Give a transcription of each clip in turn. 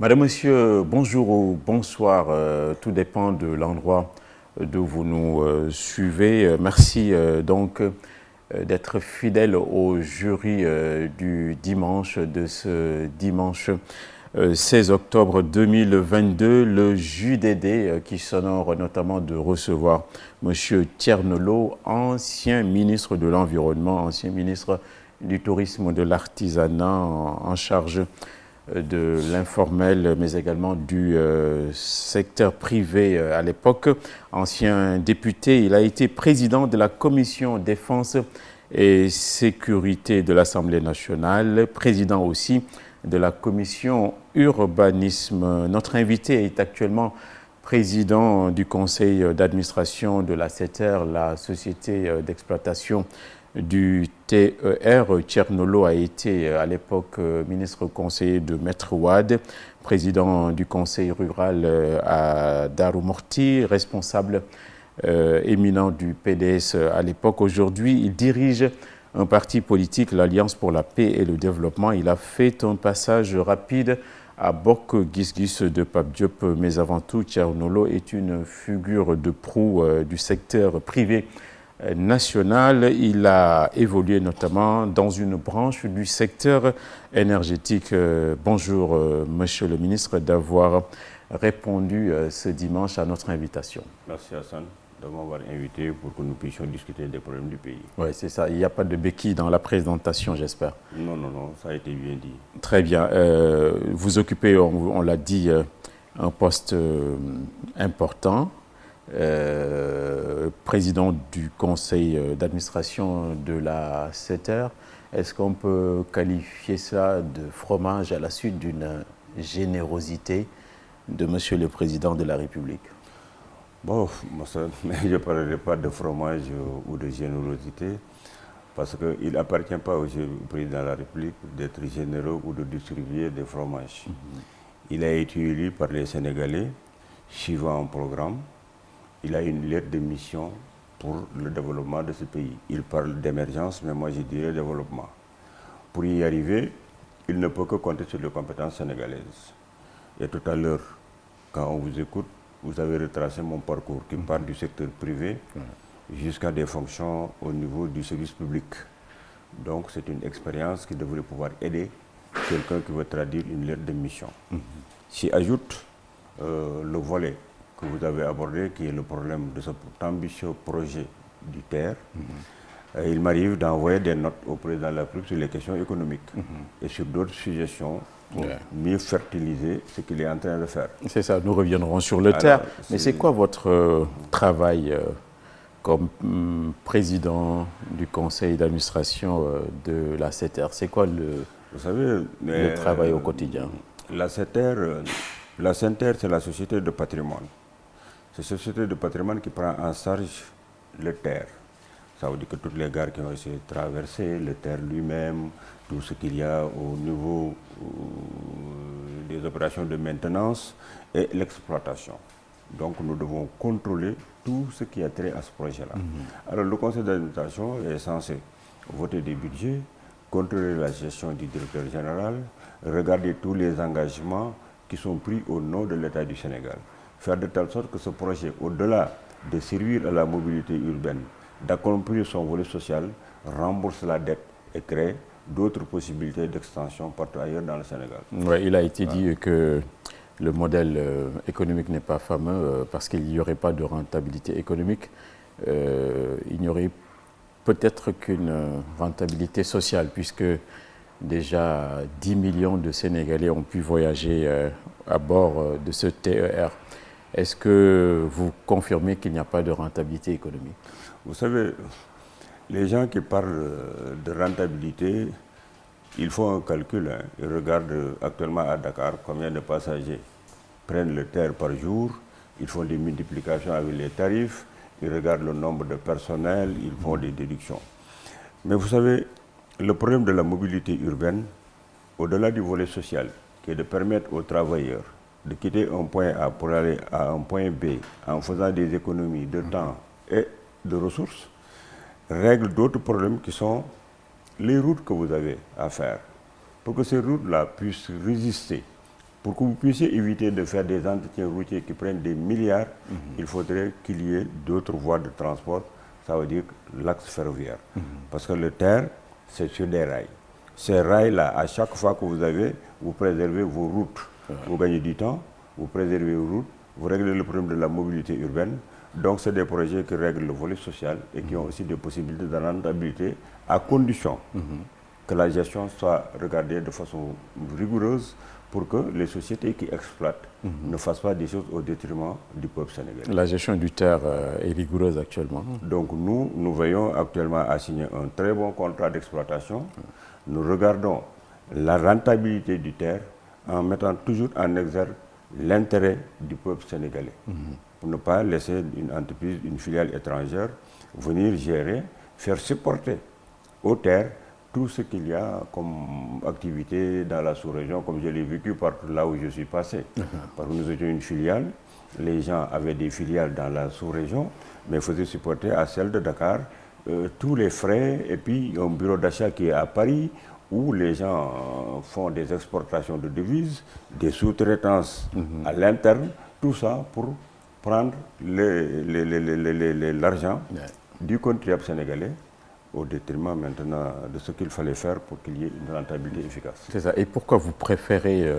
Madame, Monsieur, bonjour ou bonsoir, tout dépend de l'endroit d'où vous nous suivez. Merci donc d'être fidèle au jury du dimanche, de ce dimanche 16 octobre 2022, le JDD qui s'honore notamment de recevoir Monsieur Thierno, ancien ministre de l'Environnement, ancien ministre du Tourisme, de l'Artisanat en charge de l'informel, mais également du secteur privé à l'époque. Ancien député, il a été président de la commission défense et sécurité de l'Assemblée nationale, président aussi de la commission urbanisme. Notre invité est actuellement président du conseil d'administration de la SETER, la société d'exploitation du TER. Thierno a été à l'époque ministre conseiller de Maître Ouad, président du conseil rural à Darou Morti, responsable éminent du PDS à l'époque. Aujourd'hui, il dirige un parti politique, l'Alliance pour la paix et le développement. Il a fait un passage rapide à Bok Gisgis de Pape Diop, mais avant tout, Thierno est une figure de proue du secteur privé national. Il a évolué notamment dans une branche du secteur énergétique. Bonjour, Monsieur le ministre, d'avoir répondu ce dimanche à notre invitation. Merci Hassan de m'avoir invité pour que nous puissions discuter des problèmes du pays. Oui, c'est ça. Il n'y a pas de béquille dans la présentation, j'espère. Non, ça a été bien dit. Très bien. Vous occupez, on l'a dit, un poste important. Président du conseil d'administration de la SETER. Est-ce qu'on peut qualifier ça de fromage à la suite d'une générosité de Monsieur le Président de la République? Bon, je ne parlerai pas de fromage ou de générosité parce qu'il n'appartient pas au Président de la République d'être généreux ou de distribuer des fromages. Il a été élu par les Sénégalais suivant un programme. Il a une lettre de mission pour le développement de ce pays. Il parle d'émergence, mais moi je dirais développement. Pour y arriver, il ne peut que compter sur les compétences sénégalaises. Et tout à l'heure, quand on vous écoute, vous avez retracé mon parcours qui part du secteur privé jusqu'à des fonctions au niveau du service public. Donc c'est une expérience qui devrait pouvoir aider quelqu'un qui veut traduire une lettre de mission. S'y ajoute le volet que vous avez abordé, qui est le problème de cet ambitieux projet du TER. Il m'arrive d'envoyer des notes au président de la République sur les questions économiques et sur d'autres suggestions pour mieux fertiliser ce qu'il est en train de faire. C'est ça, nous reviendrons sur le TER. Mais c'est quoi votre travail comme président du conseil d'administration de la SETER? C'est quoi le travail au quotidien? La SETER, c'est la société de patrimoine. C'est cette société de patrimoine qui prend en charge le TER. Ça veut dire que toutes les gares qui ont été traversées, le TER lui-même, tout ce qu'il y a au niveau des opérations de maintenance et l'exploitation. Donc nous devons contrôler tout ce qui a trait à ce projet-là. Alors le conseil d'administration est censé voter des budgets, contrôler la gestion du directeur général, regarder tous les engagements qui sont pris au nom de l'État du Sénégal. Faire de telle sorte que ce projet, au-delà de servir à la mobilité urbaine, d'accomplir son volet social, rembourse la dette et crée d'autres possibilités d'extension partout ailleurs dans le Sénégal. Ouais, il a été dit que le modèle économique n'est pas fameux parce qu'il n'y aurait pas de rentabilité économique. Il n'y aurait peut-être qu'une rentabilité sociale puisque déjà 10 millions de Sénégalais ont pu voyager à bord de ce TER. Est-ce que vous confirmez qu'il n'y a pas de rentabilité économique? Vous savez, les gens qui parlent de rentabilité, ils font un calcul. Ils regardent actuellement à Dakar combien de passagers prennent le TER par jour. Ils font des multiplications avec les tarifs. Ils regardent le nombre de personnel. Ils font des déductions. Mais vous savez, le problème de la mobilité urbaine, au-delà du volet social, qui est de permettre aux travailleurs de quitter un point A pour aller à un point B en faisant des économies de temps et de ressources, règle d'autres problèmes qui sont les routes que vous avez à faire. Pour que ces routes-là puissent résister Pour que vous puissiez éviter de faire des entretiens routiers qui prennent des milliards, il faudrait qu'il y ait d'autres voies de transport, ça veut dire l'axe ferroviaire. Parce que le terre, c'est sur des rails. Ces rails-là, à chaque fois que vous préservez vos routes. Vous gagnez du temps, vous préservez vos routes, vous réglez le problème de la mobilité urbaine. Donc, c'est des projets qui règlent le volet social et qui ont aussi des possibilités de rentabilité à condition que la gestion soit regardée de façon rigoureuse pour que les sociétés qui exploitent ne fassent pas des choses au détriment du peuple sénégalais. La gestion du terre est rigoureuse actuellement. Donc nous veillons actuellement à signer un très bon contrat d'exploitation. Nous regardons la rentabilité du terre en mettant toujours en exergue l'intérêt du peuple sénégalais. Pour ne pas laisser une entreprise, une filiale étrangère venir gérer, faire supporter aux terres tout ce qu'il y a comme activité dans la sous-région, comme je l'ai vécu partout là où je suis passé. Parce que nous étions une filiale, les gens avaient des filiales dans la sous-région, mais faisaient supporter à celle de Dakar tous les frais, et puis un bureau d'achat qui est à Paris, où les gens font des exportations de devises, des sous-traitances à l'interne, tout ça pour prendre l'argent du contribuable sénégalais au détriment maintenant de ce qu'il fallait faire pour qu'il y ait une rentabilité efficace. C'est ça. Et pourquoi vous préférez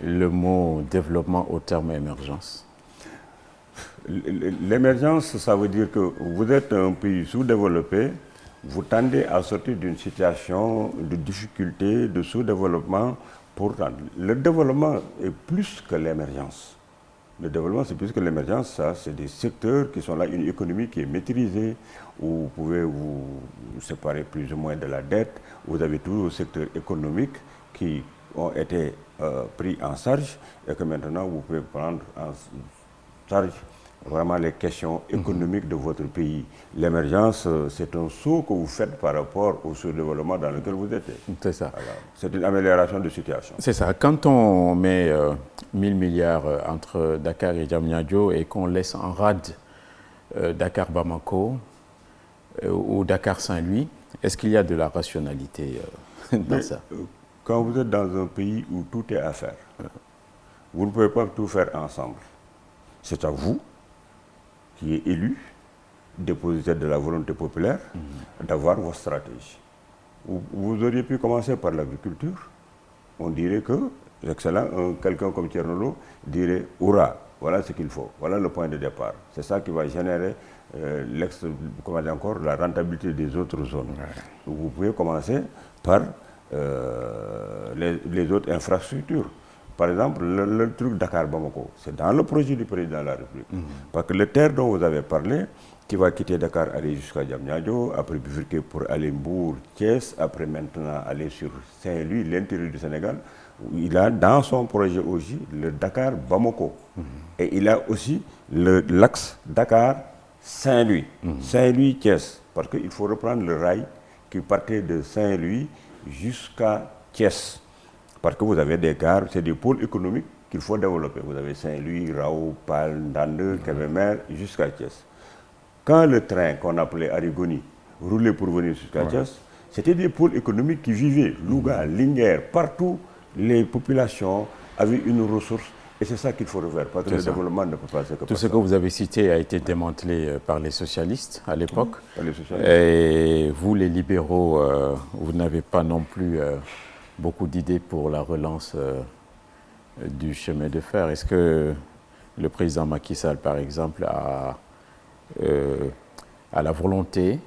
le mot développement au terme émergence? L'émergence, ça veut dire que vous êtes un pays sous-développé, vous tendez à sortir d'une situation de difficulté, de sous-développement. Pourtant, le développement est plus que l'émergence. Le développement, c'est plus que l'émergence, ça, c'est des secteurs qui sont là, une économie qui est maîtrisée, où vous pouvez vous séparer plus ou moins de la dette. Vous avez tous les secteurs économiques qui ont été pris en charge et que maintenant vous pouvez prendre en charge vraiment les questions économiques de votre pays. L'émergence, c'est un saut que vous faites par rapport au sous-développement dans lequel vous êtes. C'est ça. C'est une amélioration de situation. C'est ça. Quand on met 1000 milliards entre Dakar et Diamniadio et qu'on laisse en rade Dakar-Bamako ou Dakar-Saint-Louis, est-ce qu'il y a de la rationalité dans ça? Quand vous êtes dans un pays où tout est à faire, vous ne pouvez pas tout faire ensemble. C'est à vous, qui est élu, dépositaire de la volonté populaire, d'avoir votre stratégie. Vous auriez pu commencer par l'agriculture. On dirait que, excellent, quelqu'un comme Tchernolo dirait « Hurrah, voilà ce qu'il faut, voilà le point de départ ». C'est ça qui va générer la rentabilité des autres zones. Vous pouvez commencer par les autres infrastructures. Par exemple, le truc Dakar-Bamako, c'est dans le projet du président de la République. Parce que le terre dont vous avez parlé, qui va quitter Dakar, aller jusqu'à Diamniadio, après bifurquer pour aller Mbour, Thiès, après maintenant aller sur Saint-Louis, l'intérieur du Sénégal, il a dans son projet aussi le Dakar-Bamako. Et il a aussi l'axe Dakar-Saint-Louis, Saint-Louis-Thiès, parce qu'il faut reprendre le rail qui partait de Saint-Louis jusqu'à Thiès. Parce que vous avez des gares, c'est des pôles économiques qu'il faut développer. Vous avez Saint-Louis, Rao, Pal, Ndande, Kébémer, jusqu'à Thiès. Quand le train qu'on appelait Arigoni roulait pour venir jusqu'à Thiès, c'était des pôles économiques qui vivaient. Louga, Linguère, partout, les populations avaient une ressource. Et c'est ça qu'il faut refaire, parce que le développement ne peut pas se faire. Tout ce que vous avez cité a été démantelé par les socialistes à l'époque. Socialistes. Et vous, les libéraux, vous n'avez pas non plus beaucoup d'idées pour la relance du chemin de fer. Est-ce que le président Macky Sall, par exemple, a la volonté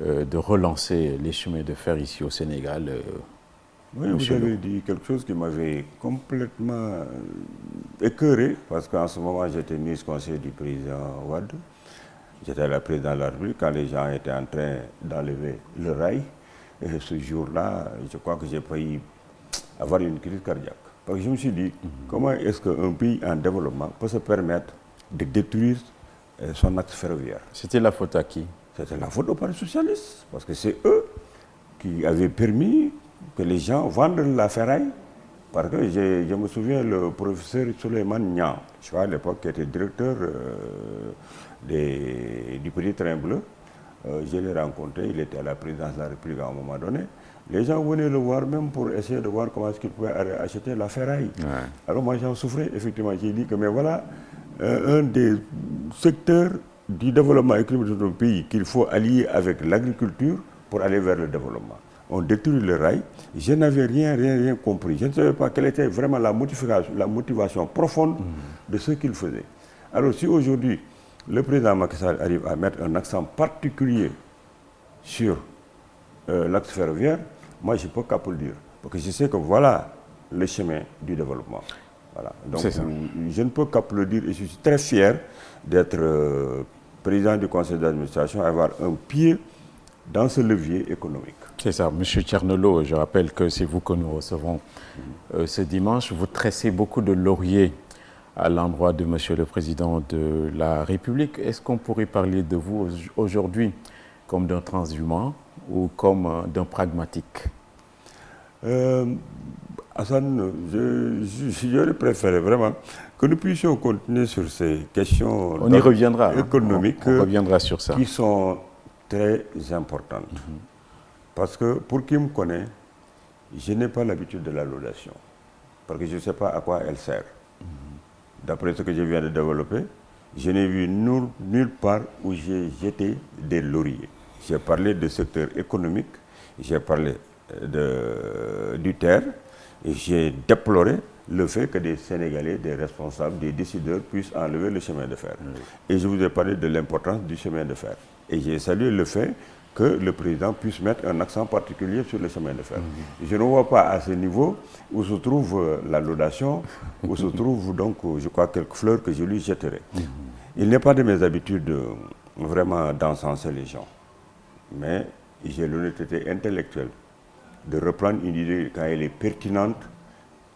de relancer les chemins de fer ici au Sénégal? Oui, vous avez dit quelque chose qui m'avait complètement écœuré, parce qu'en ce moment, j'étais ministre conseiller du président Wade. J'étais la présidente de la République quand les gens étaient en train d'enlever le rail. Et ce jour-là, je crois que j'ai failli avoir une crise cardiaque. Parce que je me suis dit, comment est-ce qu'un pays en développement peut se permettre de détruire son axe ferroviaire? C'était la faute à qui? C'était la faute aux partis socialistes, parce que c'est eux qui avaient permis que les gens vendent la ferraille. Parce que je me souviens, le professeur Souleymane Niang, je crois à l'époque, qui était directeur du Petit Train Bleu, je l'ai rencontré, il était à la présidence de la République à un moment donné. Les gens venaient le voir même pour essayer de voir comment est-ce qu'ils pouvaient acheter la ferraille. Ouais. Alors moi j'en souffrais, effectivement. J'ai dit que mais voilà, un des secteurs du développement économique de notre pays qu'il faut allier avec l'agriculture pour aller vers le développement. On détruit le rail. Je n'avais rien compris. Je ne savais pas quelle était vraiment la motivation profonde de ce qu'il faisait. Alors si aujourd'hui, le président Macky Sall arrive à mettre un accent particulier sur l'axe ferroviaire, moi je ne peux qu'à le dire. Parce que je sais que voilà le chemin du développement. Voilà. Donc je ne peux qu'applaudir et je suis très fier d'être président du conseil d'administration, avoir un pied dans ce levier économique. C'est ça. Monsieur Thierno, je rappelle que c'est vous que nous recevons ce dimanche. Vous tressez beaucoup de lauriers à l'endroit de Monsieur le Président de la République. Est-ce qu'on pourrait parler de vous aujourd'hui comme d'un transhumant ou comme d'un pragmatique? Hassan, j'aurais préféré vraiment que nous puissions continuer sur ces questions on y reviendra, économiques on reviendra sur ça. Qui sont très importantes. Parce que pour qui me connaît, je n'ai pas l'habitude de la laudation. Parce que je ne sais pas à quoi elle sert. D'après ce que je viens de développer, je n'ai vu nulle part où j'ai jeté des lauriers. J'ai parlé du secteur économique, j'ai parlé du terre, et j'ai déploré le fait que des Sénégalais, des responsables, des décideurs puissent enlever le chemin de fer. Et je vous ai parlé de l'importance du chemin de fer. Et j'ai salué le fait que le président puisse mettre un accent particulier sur le chemin de fer. Je ne vois pas à ce niveau où se trouve la laudation, où se trouve donc, je crois, quelques fleurs que je lui jetterai. Il n'est pas de mes habitudes vraiment d'encenser les gens. Mais j'ai l'honnêteté intellectuelle de reprendre une idée quand elle est pertinente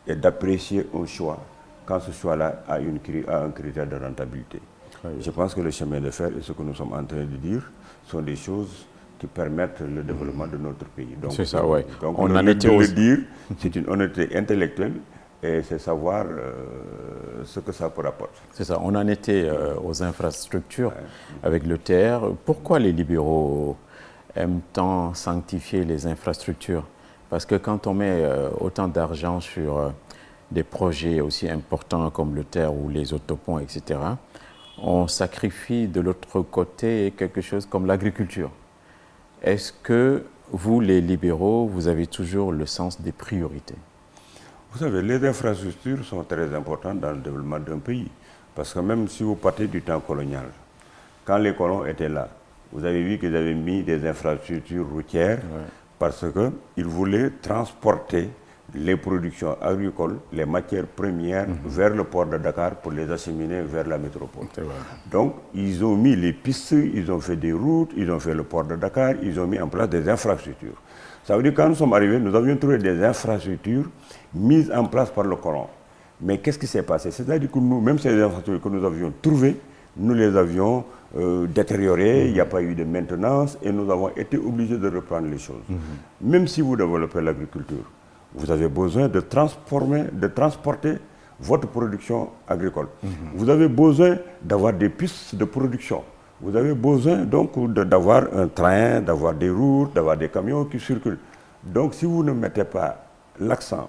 et d'apprécier un choix quand ce choix-là a un critère de rentabilité. Je pense que le chemin de fer et ce que nous sommes en train de dire sont des choses qui permettent le développement de notre pays. C'est ça, oui. Donc on en était le dire, c'est une honnêteté intellectuelle et c'est savoir ce que ça peut apporter. C'est ça, on en était aux infrastructures avec le TR. Pourquoi les libéraux aiment tant sanctifier les infrastructures? Parce que quand on met autant d'argent sur des projets aussi importants comme le TER ou les autoponts, etc., on sacrifie de l'autre côté quelque chose comme l'agriculture. Est-ce que vous, les libéraux, vous avez toujours le sens des priorités? Vous savez, les infrastructures sont très importantes dans le développement d'un pays. Parce que même si vous partez du temps colonial, quand les colons étaient là, vous avez vu qu'ils avaient mis des infrastructures routières parce qu'ils voulaient transporter les productions agricoles, les matières premières vers le port de Dakar pour les acheminer vers la métropole. Donc, ils ont mis les pistes, ils ont fait des routes, ils ont fait le port de Dakar, ils ont mis en place des infrastructures. Ça veut dire que quand nous sommes arrivés, nous avions trouvé des infrastructures mises en place par le colon. Mais qu'est-ce qui s'est passé? C'est-à-dire que nous, même ces infrastructures que nous avions trouvées, nous les avions détériorées, il n'y a pas eu de maintenance et nous avons été obligés de reprendre les choses. Même si vous développez l'agriculture, vous avez besoin de transporter votre production agricole. Vous avez besoin d'avoir des pistes de production. Vous avez besoin donc d'avoir un train, d'avoir des routes, d'avoir des camions qui circulent. Donc si vous ne mettez pas l'accent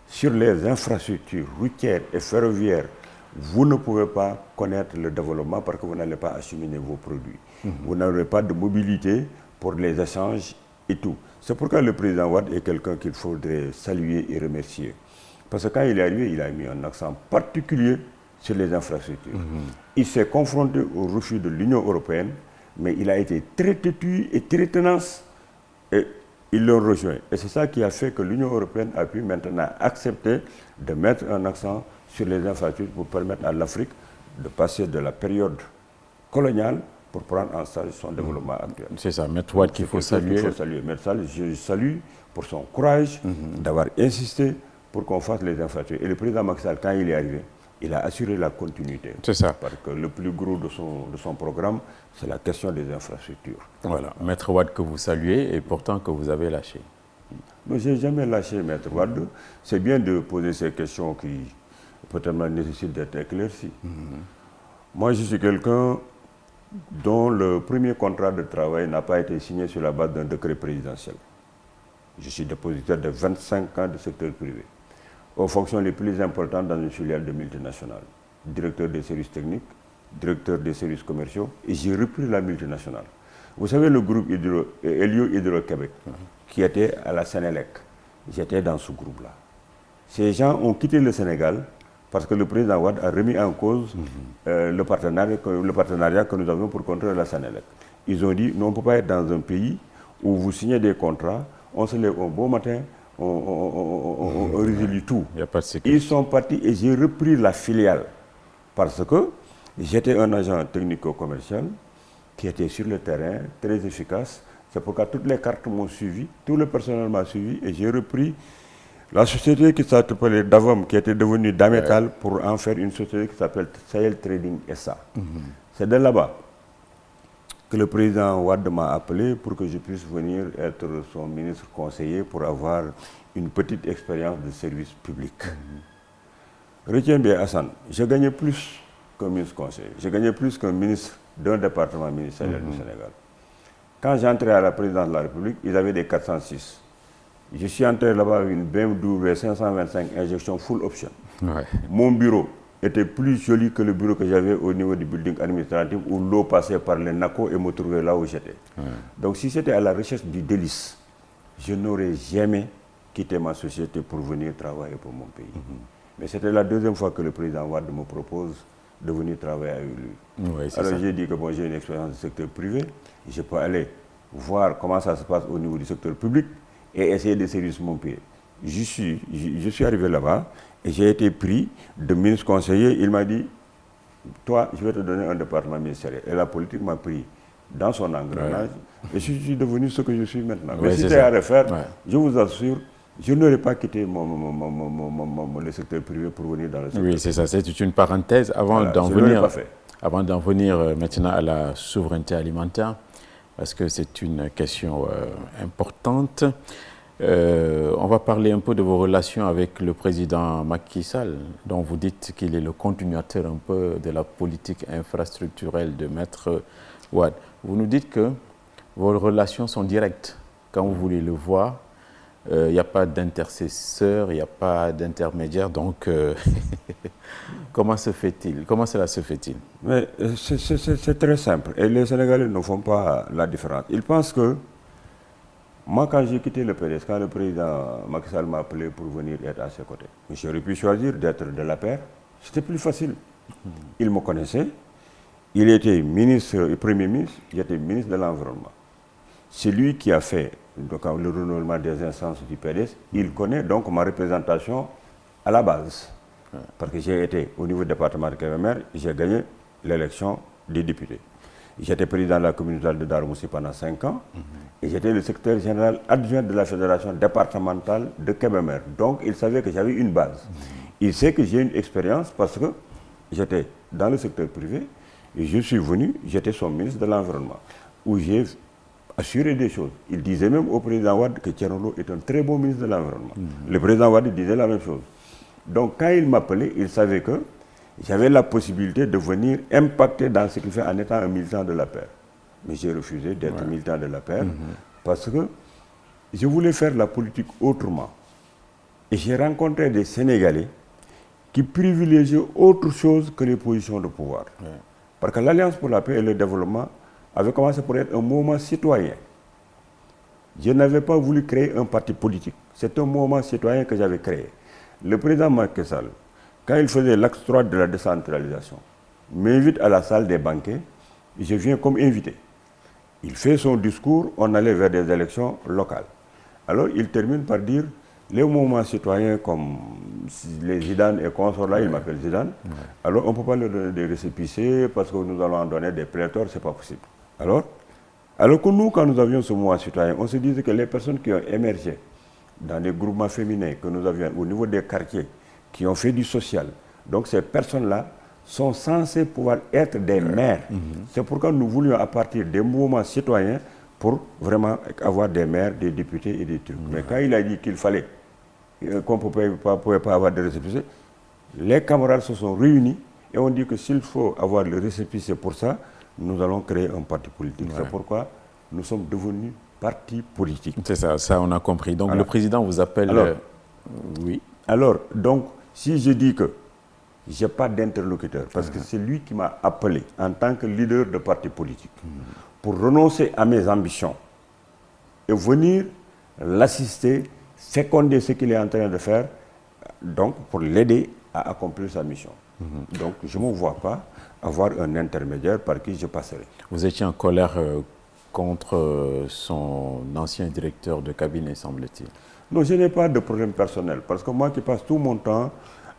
sur les infrastructures routières et ferroviaires, vous ne pouvez pas connaître le développement parce que vous n'allez pas acheminer vos produits. Vous n'aurez pas de mobilité pour les échanges et tout. C'est pourquoi le président Wade est quelqu'un qu'il faudrait saluer et remercier. Parce que quand il est arrivé, il a mis un accent particulier sur les infrastructures. Il s'est confronté au refus de l'Union européenne, mais il a été très têtu et très tenace et ils l'ont rejoint. Et c'est ça qui a fait que l'Union européenne a pu maintenant accepter de mettre un accent sur les infrastructures pour permettre à l'Afrique de passer de la période coloniale pour prendre en charge son développement actuel. C'est ça, Maître Wade qu'il faut saluer. Maître Wade, je salue pour son courage d'avoir insisté pour qu'on fasse les infrastructures. Et le président Macky Sall, quand il est arrivé, il a assuré la continuité. C'est ça. Parce que le plus gros de son programme, c'est la question des infrastructures. Voilà, Maître Wade que vous saluez et pourtant que vous avez lâché. Mais je n'ai jamais lâché Maître Wade. C'est bien de poser ces questions qui peut-être nécessitent d'être éclaircies. Moi, je suis quelqu'un dont le premier contrat de travail n'a pas été signé sur la base d'un décret présidentiel. Je suis dépositaire de 25 ans de secteur privé, aux fonctions les plus importantes dans une filiale de multinationales. Directeur des services techniques, directeur des services commerciaux, et j'ai repris la multinationale. Vous savez, le groupe Elio Hydro-Québec, qui était à la Sénélec, j'étais dans ce groupe-là. Ces gens ont quitté le Sénégal parce que le président Wade a remis en cause le partenariat que nous avions pour contrôler la Sénélec. Ils ont dit, non, on ne peut pas être dans un pays où vous signez des contrats, on se lève au beau matin, on résilie tout. Ils sont partis et j'ai repris la filiale parce que j'étais un agent technico-commercial qui était sur le terrain, très efficace. C'est pourquoi toutes les cartes m'ont suivi, tout le personnel m'a suivi et j'ai repris la société qui s'appelait Davom, qui était devenue Dametal, pour en faire une société qui s'appelle Sahel Trading SA. C'est de là-bas que le président Wade m'a appelé pour que je puisse venir être son ministre conseiller pour avoir une petite expérience de service public. Retiens bien, Hassan, j'ai gagné plus qu'un ministre conseiller. J'ai gagné plus qu'un ministre d'un département ministériel du Sénégal. Quand j'entrais à la présidence de la République, ils avaient des 406. Je suis entré là-bas avec une BMW 525 injection full option. Mon bureau était plus joli que le bureau que j'avais au niveau du building administratif où l'eau passait par les NACO et me trouvait là où j'étais. Donc si c'était à la recherche du délice, je n'aurais jamais quitté ma société pour venir travailler pour mon pays. Mais c'était la deuxième fois que le président Wade me propose de venir travailler avec lui. Alors j'ai dit que bon, j'ai une expérience du secteur privé, je peux aller voir comment ça se passe au niveau du secteur public et essayer de servir mon pays. Je suis arrivé là-bas et j'ai été pris de ministre conseiller. Il m'a dit, toi, je vais te donner un département ministériel. Et la politique m'a pris dans son engrenage et je suis devenu ce que je suis maintenant. Mais si c'était à refaire, je vous assure, je n'aurais pas quitté le secteur privé pour venir dans le secteur privé. C'est ça, c'est une parenthèse. Avant d'en venir maintenant à la souveraineté alimentaire, parce que c'est une question importante. On va parler un peu de vos relations avec le président Macky Sall, dont vous dites qu'il est le continuateur un peu de la politique infrastructurelle de Maître Wade. Vous nous dites que vos relations sont directes. Quand vous voulez le voir, il n'y a pas d'intercesseur, il n'y a pas d'intermédiaire. Donc, comment se fait-il? Comment cela se fait-il? Mais c'est très simple. Et les Sénégalais ne font pas la différence. Ils pensent que moi, quand j'ai quitté le PDS, quand le président Macky Sall m'a appelé pour venir être à ses côtés, j'aurais pu choisir d'être de la paire. C'était plus facile. Il me connaissait. Il était premier ministre, j'étais ministre de l'Environnement. C'est lui qui a fait le renouvellement des instances du PDS. Il connaît donc ma représentation à la base. Parce que j'ai été au niveau du département de Kébémer, j'ai gagné l'élection des députés. J'étais président de la communauté de Darmoussi pendant 5 ans et j'étais le secrétaire général adjoint de la fédération départementale de Kébémer. Donc il savait que j'avais une base. Il sait que j'ai une expérience parce que j'étais dans le secteur privé et je suis venu, j'étais son ministre de l'Environnement, où j'ai assuré des choses. Il disait même au président Wade que Thierno est un très bon ministre de l'Environnement. Le président Wade disait la même chose. Donc quand il m'appelait, il savait que j'avais la possibilité de venir impacter dans ce qu'il fait en étant un militant de la paix. Mais j'ai refusé d'être militant de la paix parce que je voulais faire la politique autrement. Et j'ai rencontré des Sénégalais qui privilégiaient autre chose que les positions de pouvoir. Parce que l'Alliance pour la paix et le développement avait commencé pour être un mouvement citoyen. Je n'avais pas voulu créer un parti politique. C'est un mouvement citoyen que j'avais créé. Le président Macky Sall, quand il faisait l'axe 3 de la décentralisation, m'invite à la salle des banquets, je viens comme invité. Il fait son discours, on allait vers des élections locales. Alors il termine par dire, les mouvements citoyens comme les Zidane et consorts là, il m'appelle Zidane, alors on ne peut pas leur donner des récépissés parce que nous allons en donner des prêteurs, ce n'est pas possible. Alors que nous, quand nous avions ce mouvement citoyen, on se disait que les personnes qui ont émergé dans les groupements féminins que nous avions au niveau des quartiers, qui ont fait du social, donc ces personnes-là sont censées pouvoir être des maires. C'est pourquoi nous voulions à partir des mouvements citoyens pour vraiment avoir des maires, des députés et des trucs. Mais quand il a dit qu'il fallait, qu'on ne pouvait pas avoir de récépissé, les camarades se sont réunis et on dit que s'il faut avoir le récépissé pour ça, nous allons créer un parti politique. Ouais. C'est pourquoi nous sommes devenus parti politique. C'est ça, ça on a compris. Donc le président vous appelle... Alors, oui. Alors, donc, si je dis que je n'ai pas d'interlocuteur, parce que c'est lui qui m'a appelé en tant que leader de parti politique pour renoncer à mes ambitions et venir l'assister, féconder ce qu'il est en train de faire, donc pour l'aider à accomplir sa mission. Donc, je ne me vois pas avoir un intermédiaire par qui je passerai. Vous étiez en colère contre son ancien directeur de cabinet, semble-t-il. Non, je n'ai pas de problème personnel, parce que moi qui passe tout mon temps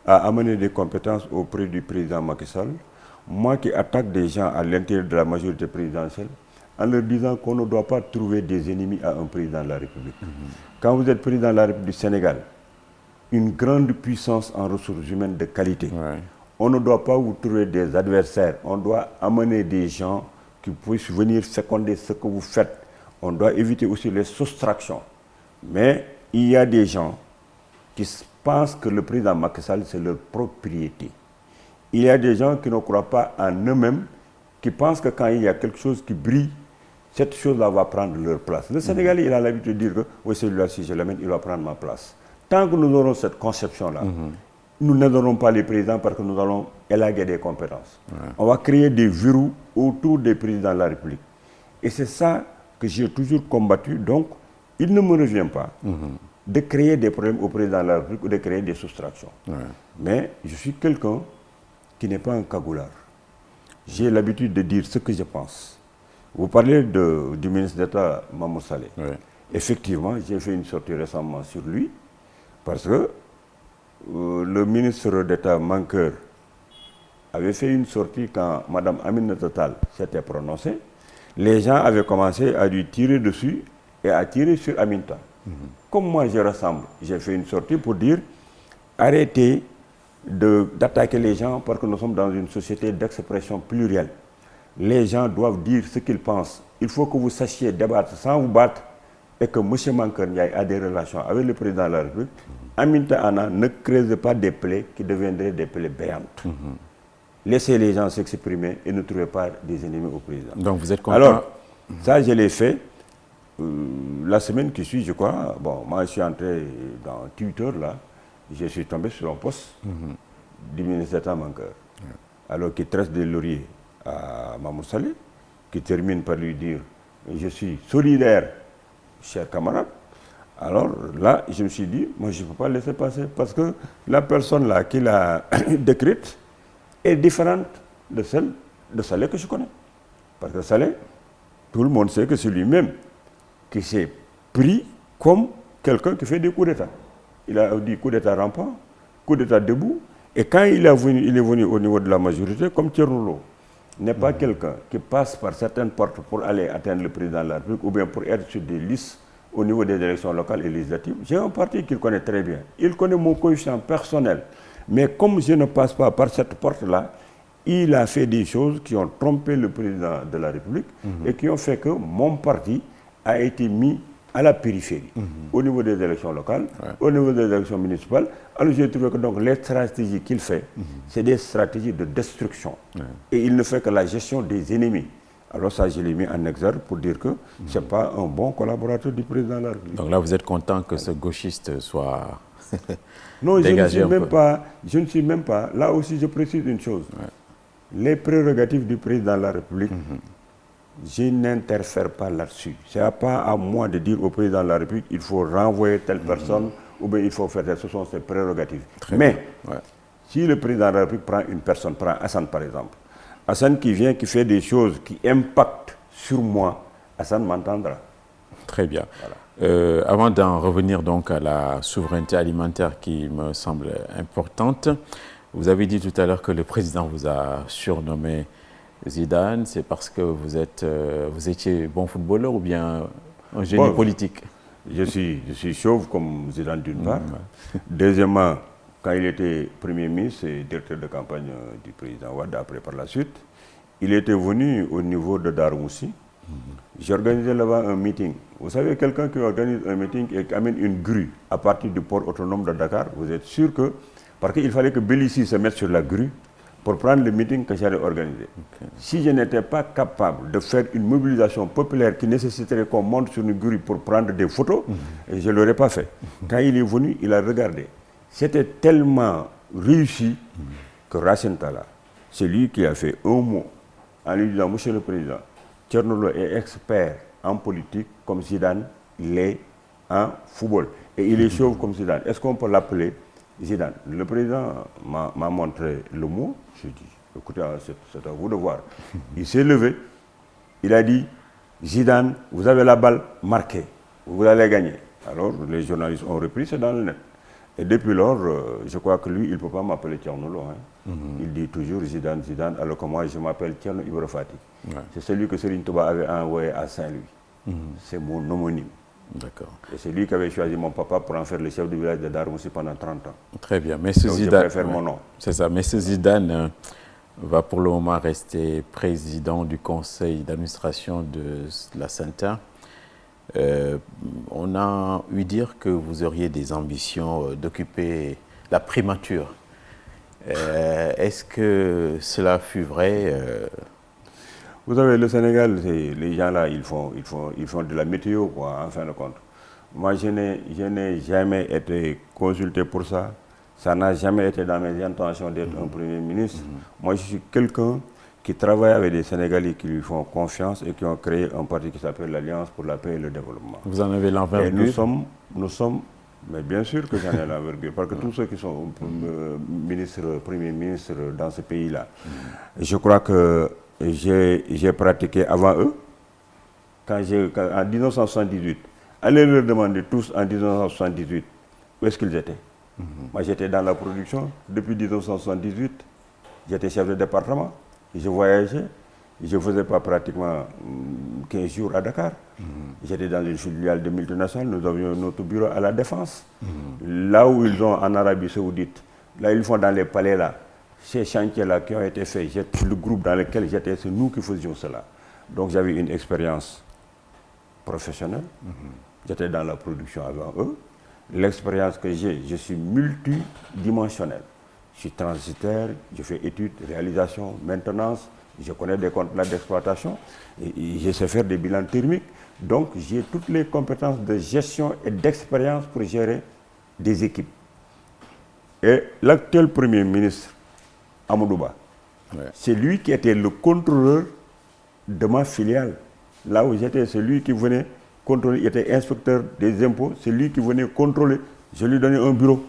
à amener des compétences auprès du président Macky Sall, moi qui attaque des gens à l'intérieur de la majorité présidentielle, en leur disant qu'on ne doit pas trouver des ennemis à un président de la République. Quand vous êtes président de la République du Sénégal, une grande puissance en ressources humaines de qualité, on ne doit pas vous trouver des adversaires, on doit amener des gens qui puissent venir féconder ce que vous faites. On doit éviter aussi les soustractions. Mais il y a des gens qui pensent que le président Macky Sall, c'est leur propriété. Il y a des gens qui ne croient pas en eux-mêmes, qui pensent que quand il y a quelque chose qui brille, cette chose-là va prendre leur place. Le Sénégalais, il a l'habitude de dire que oui, celui-là, si je l'amène, il va prendre ma place. Tant que nous aurons cette conception-là, nous n'aiderons pas les présidents parce que nous allons élaguer des compétences. On va créer des verrous autour des présidents de la République. Et c'est ça que j'ai toujours combattu. Donc, il ne me revient pas de créer des problèmes au président de la République ou de créer des soustractions. Mais je suis quelqu'un qui n'est pas un cagoulard. J'ai l'habitude de dire ce que je pense. Vous parlez du ministre d'État Mahmoud Saleh. Effectivement, j'ai fait une sortie récemment sur lui parce que le ministre d'État Mankeur avait fait une sortie quand Mme Aminata Tall s'était prononcée. Les gens avaient commencé à lui tirer dessus et à tirer sur Aminata. Comme moi je ressemble, j'ai fait une sortie pour dire arrêtez d'attaquer les gens parce que nous sommes dans une société d'expression plurielle. Les gens doivent dire ce qu'ils pensent. Il faut que vous sachiez débattre sans vous battre et que M. Mankeur Ndiaye a des relations avec le président de la République. Aminata Anna ne creuse pas des plaies qui deviendraient des plaies béantes. Laissez les gens s'exprimer et ne trouvez pas des ennemis au président. Donc vous êtes content? Alors, ça je l'ai fait la semaine qui suit, je crois. Bon, moi je suis entré dans Twitter là, je suis tombé sur un poste du ministre d'État Mankeur. Alors qu'il tresse des lauriers à Mahmoud Saleh, qui termine par lui dire « Je suis solidaire, cher camarade ». Alors là, je me suis dit, moi je ne peux pas laisser passer parce que la personne là qui l'a décrite est différente de celle de Saleh que je connais. Parce que Saleh, tout le monde sait que c'est lui-même qui s'est pris comme quelqu'un qui fait des coups d'État. Il a dit coup d'État rampant, coup d'État debout. Et quand il est venu au niveau de la majorité, comme Thierno n'est pas quelqu'un qui passe par certaines portes pour aller atteindre le président de la République ou bien pour être sur des listes au niveau des élections locales et législatives. J'ai un parti qu'il connaît très bien. Il connaît mon coefficient personnel. Mais comme je ne passe pas par cette porte-là, il a fait des choses qui ont trompé le président de la République et qui ont fait que mon parti a été mis à la périphérie, au niveau des élections locales, au niveau des élections municipales. Alors j'ai trouvé que donc, les stratégies qu'il fait, c'est des stratégies de destruction. Et il ne fait que la gestion des ennemis. Alors ça, je l'ai mis en exergue pour dire que ce n'est pas un bon collaborateur du président de la République. Donc là, vous êtes content que ce gauchiste soit non, dégagé je ne suis même pas. Là aussi, je précise une chose. Les prérogatives du président de la République, je n'interfère pas là-dessus. Ce n'est pas à moi de dire au président de la République il faut renvoyer telle personne ou bien il faut faire telle. Ce sont ses prérogatives. Mais si le président de la République prend une personne, prend Hassan par exemple, Hassan qui vient, qui fait des choses qui impactent sur moi, Hassan m'entendra. Très bien. Voilà. Avant d'en revenir donc à la souveraineté alimentaire qui me semble importante, vous avez dit tout à l'heure que le président vous a surnommé Zidane. C'est parce que vous étiez bon footballeur ou bien un génie politique? Je suis chauve comme Zidane d'une part. Deuxièmement, quand il était Premier ministre et directeur de campagne du président Wade, après par la suite, il était venu au niveau de Darmoussi. J'ai organisé là-bas un meeting. Vous savez, quelqu'un qui organise un meeting et qui amène une grue à partir du port autonome de Dakar, vous êtes sûr que... Parce qu'il fallait que Bélissi se mette sur la grue pour prendre le meeting que j'allais organiser. Si je n'étais pas capable de faire une mobilisation populaire qui nécessiterait qu'on monte sur une grue pour prendre des photos, je ne l'aurais pas fait. Quand il est venu, il a regardé. C'était tellement réussi que Racine Talla, c'est lui qui a fait un mot en lui disant, Monsieur le Président, Thierno Lo est expert en politique comme Zidane l'est en football. Et il est chauve comme Zidane. Est-ce qu'on peut l'appeler Zidane? Le président m'a montré le mot. Je dis, écoutez, c'est à vous de voir. Il s'est levé. Il a dit, Zidane, vous avez la balle marquée. Vous allez gagner. Alors, les journalistes ont repris, c'est dans le net. Et depuis lors, je crois que lui, il ne peut pas m'appeler Thierno Lo. Il dit toujours Zidane, Zidane, alors que moi, je m'appelle Thierno Ibra Fati. C'est celui que Serigne Touba avait envoyé à Saint-Louis. C'est mon homonyme. D'accord. Et c'est lui qui avait choisi mon papa pour en faire le chef du village de Darmoussi pendant 30 ans. Très bien. Mais ce Zidane, je préfère mon nom. C'est ça. Mais ce Zidane va pour le moment rester président du conseil d'administration de la Sainta. On a eu dire que vous auriez des ambitions d'occuper la primature. Est-ce que cela fut vrai Vous savez, le Sénégal, les gens là, ils font de la météo, quoi, en fin de compte. Moi, je n'ai jamais été consulté pour ça. Ça n'a jamais été dans mes intentions d'être un Premier ministre. Moi, je suis quelqu'un qui travaille avec des Sénégalais qui lui font confiance et qui ont créé un parti qui s'appelle l'Alliance pour la paix et le développement. Vous en avez l'envergure? Et nous sommes, mais bien sûr que j'en ai l'envergure, parce que tous ceux qui sont Premier ministre dans ce pays-là, je crois que j'ai pratiqué avant eux, en 1978. Allez leur demander tous en 1978 où est-ce qu'ils étaient. Moi, j'étais dans la production depuis 1978. J'étais chef de département, je voyageais, je ne faisais pas pratiquement 15 jours à Dakar. J'étais dans une filiale de multinationale, nous avions notre bureau à la Défense. Là où ils ont en Arabie Saoudite, là ils font dans les palais là, ces chantiers-là qui ont été faits, le groupe dans lequel j'étais, c'est nous qui faisions cela. Donc j'avais une expérience professionnelle, j'étais dans la production avant eux. L'expérience que j'ai, je suis multidimensionnel. Je suis transitaire, je fais études, réalisation, maintenance, je connais des contrats d'exploitation, et je sais faire des bilans thermiques. Donc j'ai toutes les compétences de gestion et d'expérience pour gérer des équipes. Et l'actuel Premier ministre, Amadou Ba, c'est lui qui était le contrôleur de ma filiale. Là où j'étais, c'est lui qui venait contrôler, il était inspecteur des impôts, c'est lui qui venait contrôler. Je lui donnais un bureau.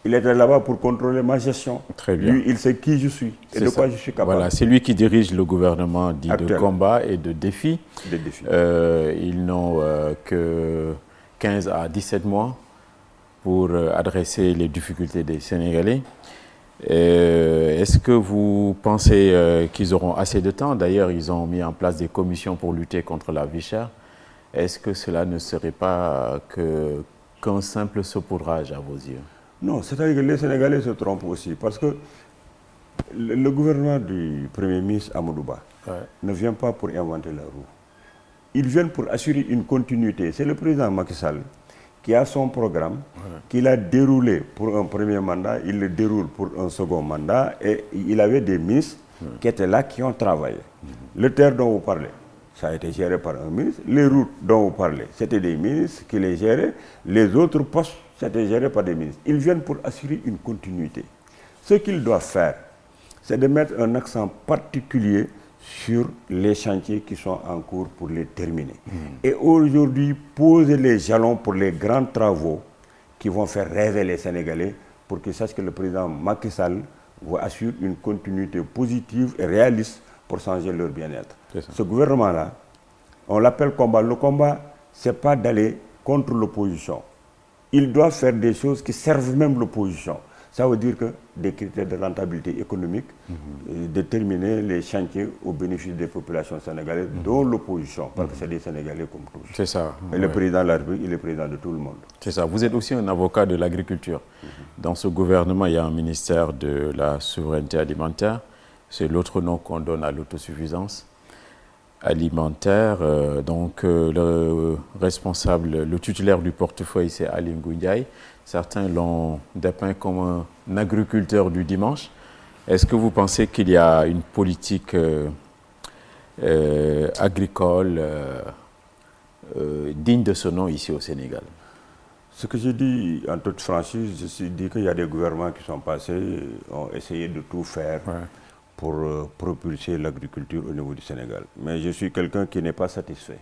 Il était là-bas pour contrôler ma gestion. Très bien. Lui, il sait qui je suis et de quoi je suis capable. Voilà, c'est lui qui dirige le gouvernement dit de combat et de défi. Ils n'ont que 15 à 17 mois pour adresser les difficultés des Sénégalais. Est-ce que vous pensez qu'ils auront assez de temps? D'ailleurs, ils ont mis en place des commissions pour lutter contre la vie chère. Est-ce que cela ne serait pas qu'un simple saupoudrage à vos yeux? Non, c'est-à-dire que les Sénégalais se trompent aussi, parce que le gouvernement du Premier ministre Amadou Ba ne vient pas pour inventer la roue. Ils viennent pour assurer une continuité. C'est le président Macky Sall qui a son programme, qu'il a déroulé pour un premier mandat, il le déroule pour un second mandat, et il avait des ministres qui étaient là, qui ont travaillé. Le terre dont vous parlez, ça a été géré par un ministre. Les routes dont vous parlez, c'était des ministres qui les géraient. Les autres postes, c'était géré par des ministres. Ils viennent pour assurer une continuité. Ce qu'ils doivent faire, c'est de mettre un accent particulier sur les chantiers qui sont en cours pour les terminer. Et aujourd'hui, poser les jalons pour les grands travaux qui vont faire rêver les Sénégalais pour qu'ils sachent que le président Macky Sall assure une continuité positive et réaliste pour changer leur bien-être. Ce gouvernement-là, on l'appelle combat. Le combat, ce n'est pas d'aller contre l'opposition. Il doit faire des choses qui servent même l'opposition. Ça veut dire que des critères de rentabilité économique, déterminer les chantiers au bénéfice des populations sénégalaises, dont l'opposition, parce que c'est des Sénégalais comme tous. C'est ça. Mais le président de la République, il est président de tout le monde. C'est ça. Vous êtes aussi un avocat de l'agriculture. Dans ce gouvernement, il y a un ministère de la souveraineté alimentaire. C'est l'autre nom qu'on donne à l'autosuffisance alimentaire. Le responsable, le titulaire du portefeuille, c'est Aly Ngouille Ndiaye. Certains l'ont dépeint comme un agriculteur du dimanche. Est-ce que vous pensez qu'il y a une politique agricole digne de ce nom ici au Sénégal? Ce que je dis en toute franchise, je suis dit qu'il y a des gouvernements qui sont passés, ont essayé de tout faire pour propulser l'agriculture au niveau du Sénégal. Mais je suis quelqu'un qui n'est pas satisfait.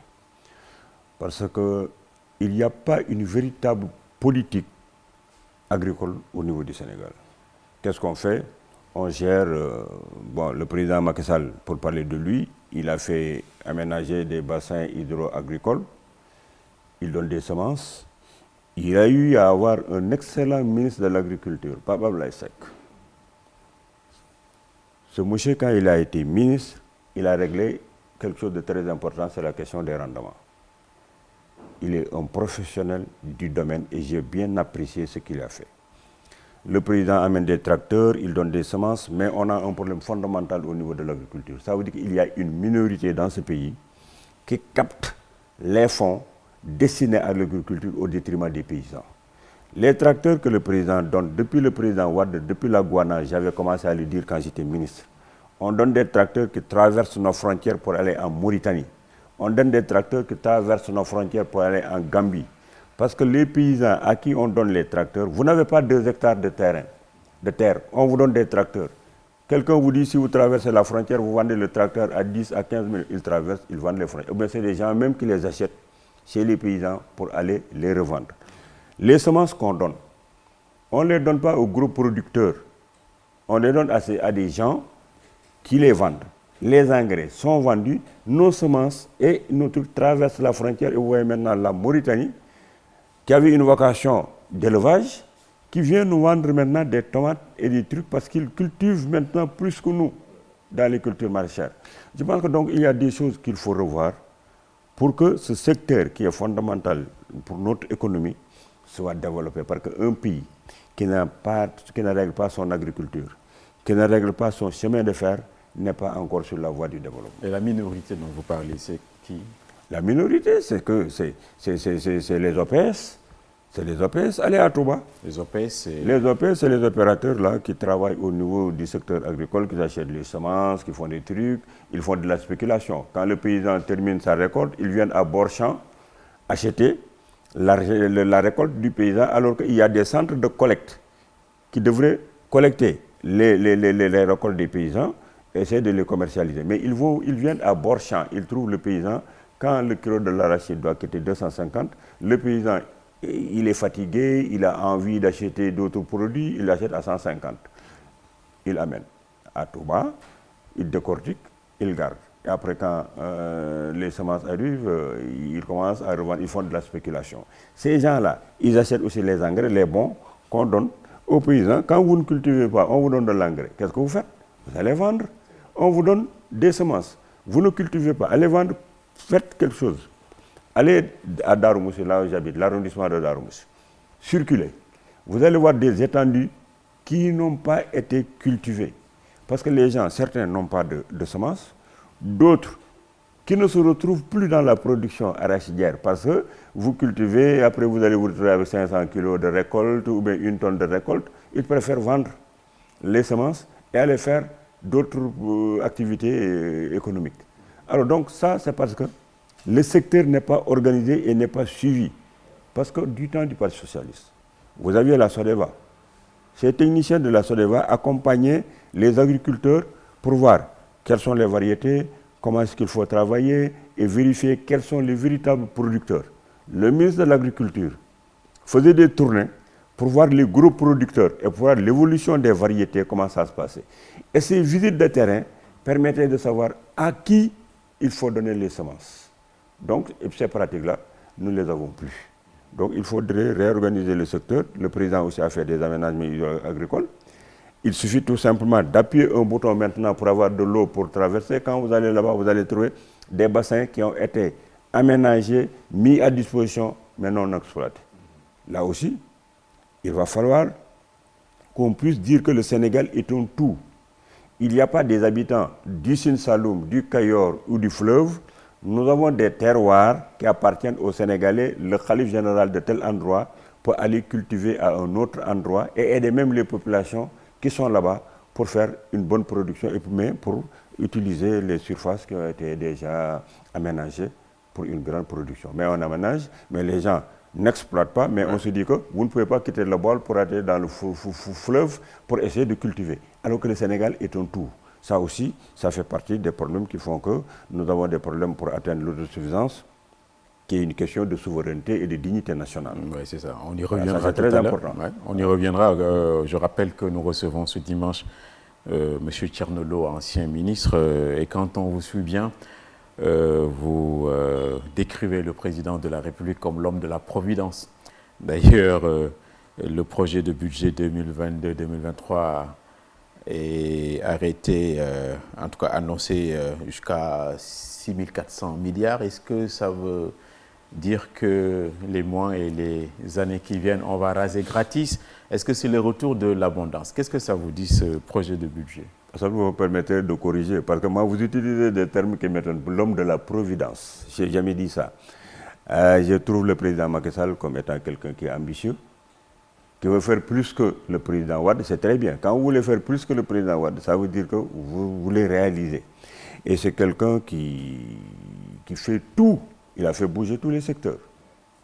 Parce qu'il n'y a pas une véritable politique agricole au niveau du Sénégal. Qu'est-ce qu'on fait? On gère, le président Macky Sall, pour parler de lui, il a fait aménager des bassins hydro-agricoles, il donne des semences. Il a eu à avoir un excellent ministre de l'Agriculture, Pape Abdoulaye Seck. Ce monsieur, quand il a été ministre, il a réglé quelque chose de très important, c'est la question des rendements. Il est un professionnel du domaine et j'ai bien apprécié ce qu'il a fait. Le président amène des tracteurs, il donne des semences, mais on a un problème fondamental au niveau de l'agriculture. Ça veut dire qu'il y a une minorité dans ce pays qui capte les fonds destinés à l'agriculture au détriment des paysans. Les tracteurs que le président donne, depuis le président Wade, depuis la Gouana, j'avais commencé à le dire quand j'étais ministre, on donne des tracteurs qui traversent nos frontières pour aller en Mauritanie. On donne des tracteurs qui traversent nos frontières pour aller en Gambie. Parce que les paysans à qui on donne les tracteurs, vous n'avez pas 2 hectares de terre, on vous donne des tracteurs. Quelqu'un vous dit, si vous traversez la frontière, vous vendez le tracteur à 10 à 15 000, ils traversent, ils vendent les frontières. Ou bien c'est des gens même qui les achètent chez les paysans pour aller les revendre. Les semences qu'on donne, on ne les donne pas aux gros producteurs, on les donne à des gens qui les vendent. Les engrais sont vendus, nos semences et nos trucs traversent la frontière et vous voyez maintenant la Mauritanie qui avait une vocation d'élevage, qui vient nous vendre maintenant des tomates et des trucs parce qu'ils cultivent maintenant plus que nous dans les cultures maraîchères. Je pense que donc il y a des choses qu'il faut revoir pour que ce secteur qui est fondamental pour notre économie soit développé. Parce qu'un pays qui ne règle pas son agriculture, qui ne règle pas son chemin de fer, n'est pas encore sur la voie du développement. Et la minorité dont vous parlez, c'est qui? La minorité, c'est les OPS. C'est les OPS. Allez à Touba. Les OPS, c'est... Les OPS, c'est les opérateurs là, qui travaillent au niveau du secteur agricole, qui achètent les semences, qui font des trucs, ils font de la spéculation. Quand le paysan termine sa récolte, ils viennent à bord-champ acheter la récolte du paysan, alors qu'il y a des centres de collecte qui devraient collecter les récoltes des paysans et essayer de les commercialiser. Mais ils viennent à bord-champ, ils trouvent le paysan. Quand le kilo de l'arachide doit coûter 250, le paysan, il est fatigué, il a envie d'acheter d'autres produits, il achète à 150. Il amène à Touba, il décortique, il garde. Et après, quand les semences arrivent, ils commencent à revendre, ils font de la spéculation. Ces gens-là, ils achètent aussi les engrais, les bons, qu'on donne aux paysans. Quand vous ne cultivez pas, on vous donne de l'engrais. Qu'est-ce que vous faites? Vous allez vendre. On vous donne des semences. Vous ne cultivez pas, allez vendre. Faites quelque chose. Allez à Darou-Moussi, là où j'habite, l'arrondissement de Darou-Moussi. Circulez. Vous allez voir des étendues qui n'ont pas été cultivées. Parce que les gens, certains n'ont pas de semences, d'autres qui ne se retrouvent plus dans la production arachidière. Parce que vous cultivez, après vous allez vous retrouver avec 500 kg de récolte ou bien 1 tonne de récolte. Ils préfèrent vendre les semences et aller faire d'autres activités économiques. Alors donc ça, c'est parce que le secteur n'est pas organisé et n'est pas suivi. Parce que du temps du Parti socialiste, vous aviez la SODEVA. Ces techniciens de la SODEVA accompagnaient les agriculteurs pour voir quelles sont les variétés, comment est-ce qu'il faut travailler et vérifier quels sont les véritables producteurs. Le ministre de l'Agriculture faisait des tournées pour voir les gros producteurs et pour voir l'évolution des variétés, comment ça se passait. Et ces visites de terrain permettaient de savoir à qui il faut donner les semences. Donc, ces pratiques-là, nous ne les avons plus. Donc, il faudrait réorganiser le secteur. Le président aussi a fait des aménagements agricoles. Il suffit tout simplement d'appuyer un bouton maintenant pour avoir de l'eau pour traverser. Quand vous allez là-bas, vous allez trouver des bassins qui ont été aménagés, mis à disposition, mais non exploités. Là aussi, il va falloir qu'on puisse dire que le Sénégal est un tout. Il n'y a pas des habitants du Sine Saloum, du Cayor ou du fleuve. Nous avons des terroirs qui appartiennent aux Sénégalais. Le khalife général de tel endroit peut aller cultiver à un autre endroit et aider même les populations qui sont là-bas pour faire une bonne production, mais pour utiliser les surfaces qui ont été déjà aménagées pour une grande production. Mais on aménage, mais les gens n'exploitent pas, mais on se dit que vous ne pouvez pas quitter le bol pour aller dans le fleuve pour essayer de cultiver. Alors que le Sénégal est un tout. Ça aussi, ça fait partie des problèmes qui font que nous avons des problèmes pour atteindre l'autosuffisance, qui est une question de souveraineté et de dignité nationale. Oui, c'est ça. On y reviendra ça, tout à l'heure. Très important. Ouais, on y reviendra. Je rappelle que nous recevons ce dimanche M. Tchernolo, ancien ministre, et quand on vous suit bien, vous décrivez le président de la République comme l'homme de la Providence. D'ailleurs, le projet de budget 2022-2023 est arrêté, en tout cas annoncé jusqu'à 6 400 milliards. Est-ce que ça veut dire que les mois et les années qui viennent, on va raser gratis? Est-ce que c'est le retour de l'abondance? Qu'est-ce que ça vous dit, ce projet de budget? Ça vous permettrait de corriger, parce que moi, vous utilisez des termes qui mettent l'homme de la providence. Je n'ai jamais dit ça. Je trouve le président Macky Sall comme étant quelqu'un qui est ambitieux, qui veut faire plus que le président Wade. C'est très bien. Quand vous voulez faire plus que le président Wade, ça veut dire que vous voulez réaliser. Et c'est quelqu'un qui fait tout. Il a fait bouger tous les secteurs.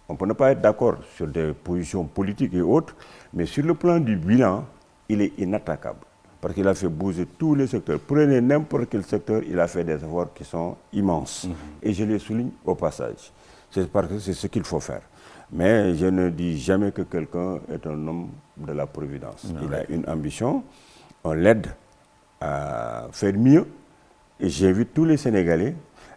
On peut ne pas être d'accord sur des positions politiques et autres, mais sur le plan du bilan, il est inattaquable. Parce qu'il a fait bouger tous les secteurs. Prenez n'importe quel secteur, il a fait des efforts qui sont immenses. Et je les souligne au passage. C'est parce que c'est ce qu'il faut faire. Mais je ne dis jamais que quelqu'un est un homme de la providence. Il a une ambition, on l'aide à faire mieux. Et j'invite tous les Sénégalais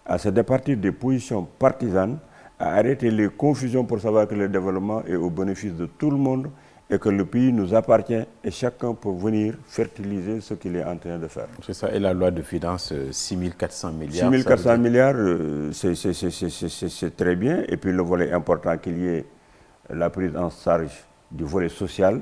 à se départir des positions partisanes, à arrêter les confusions pour savoir que le développement est au bénéfice de tout le monde et que le pays nous appartient et chacun peut venir fertiliser ce qu'il est en train de faire. C'est ça, et la loi de finances, 6 400 milliards. 6 400 milliards, c'est très bien. Et puis le volet important qu'il y ait la prise en charge du volet social,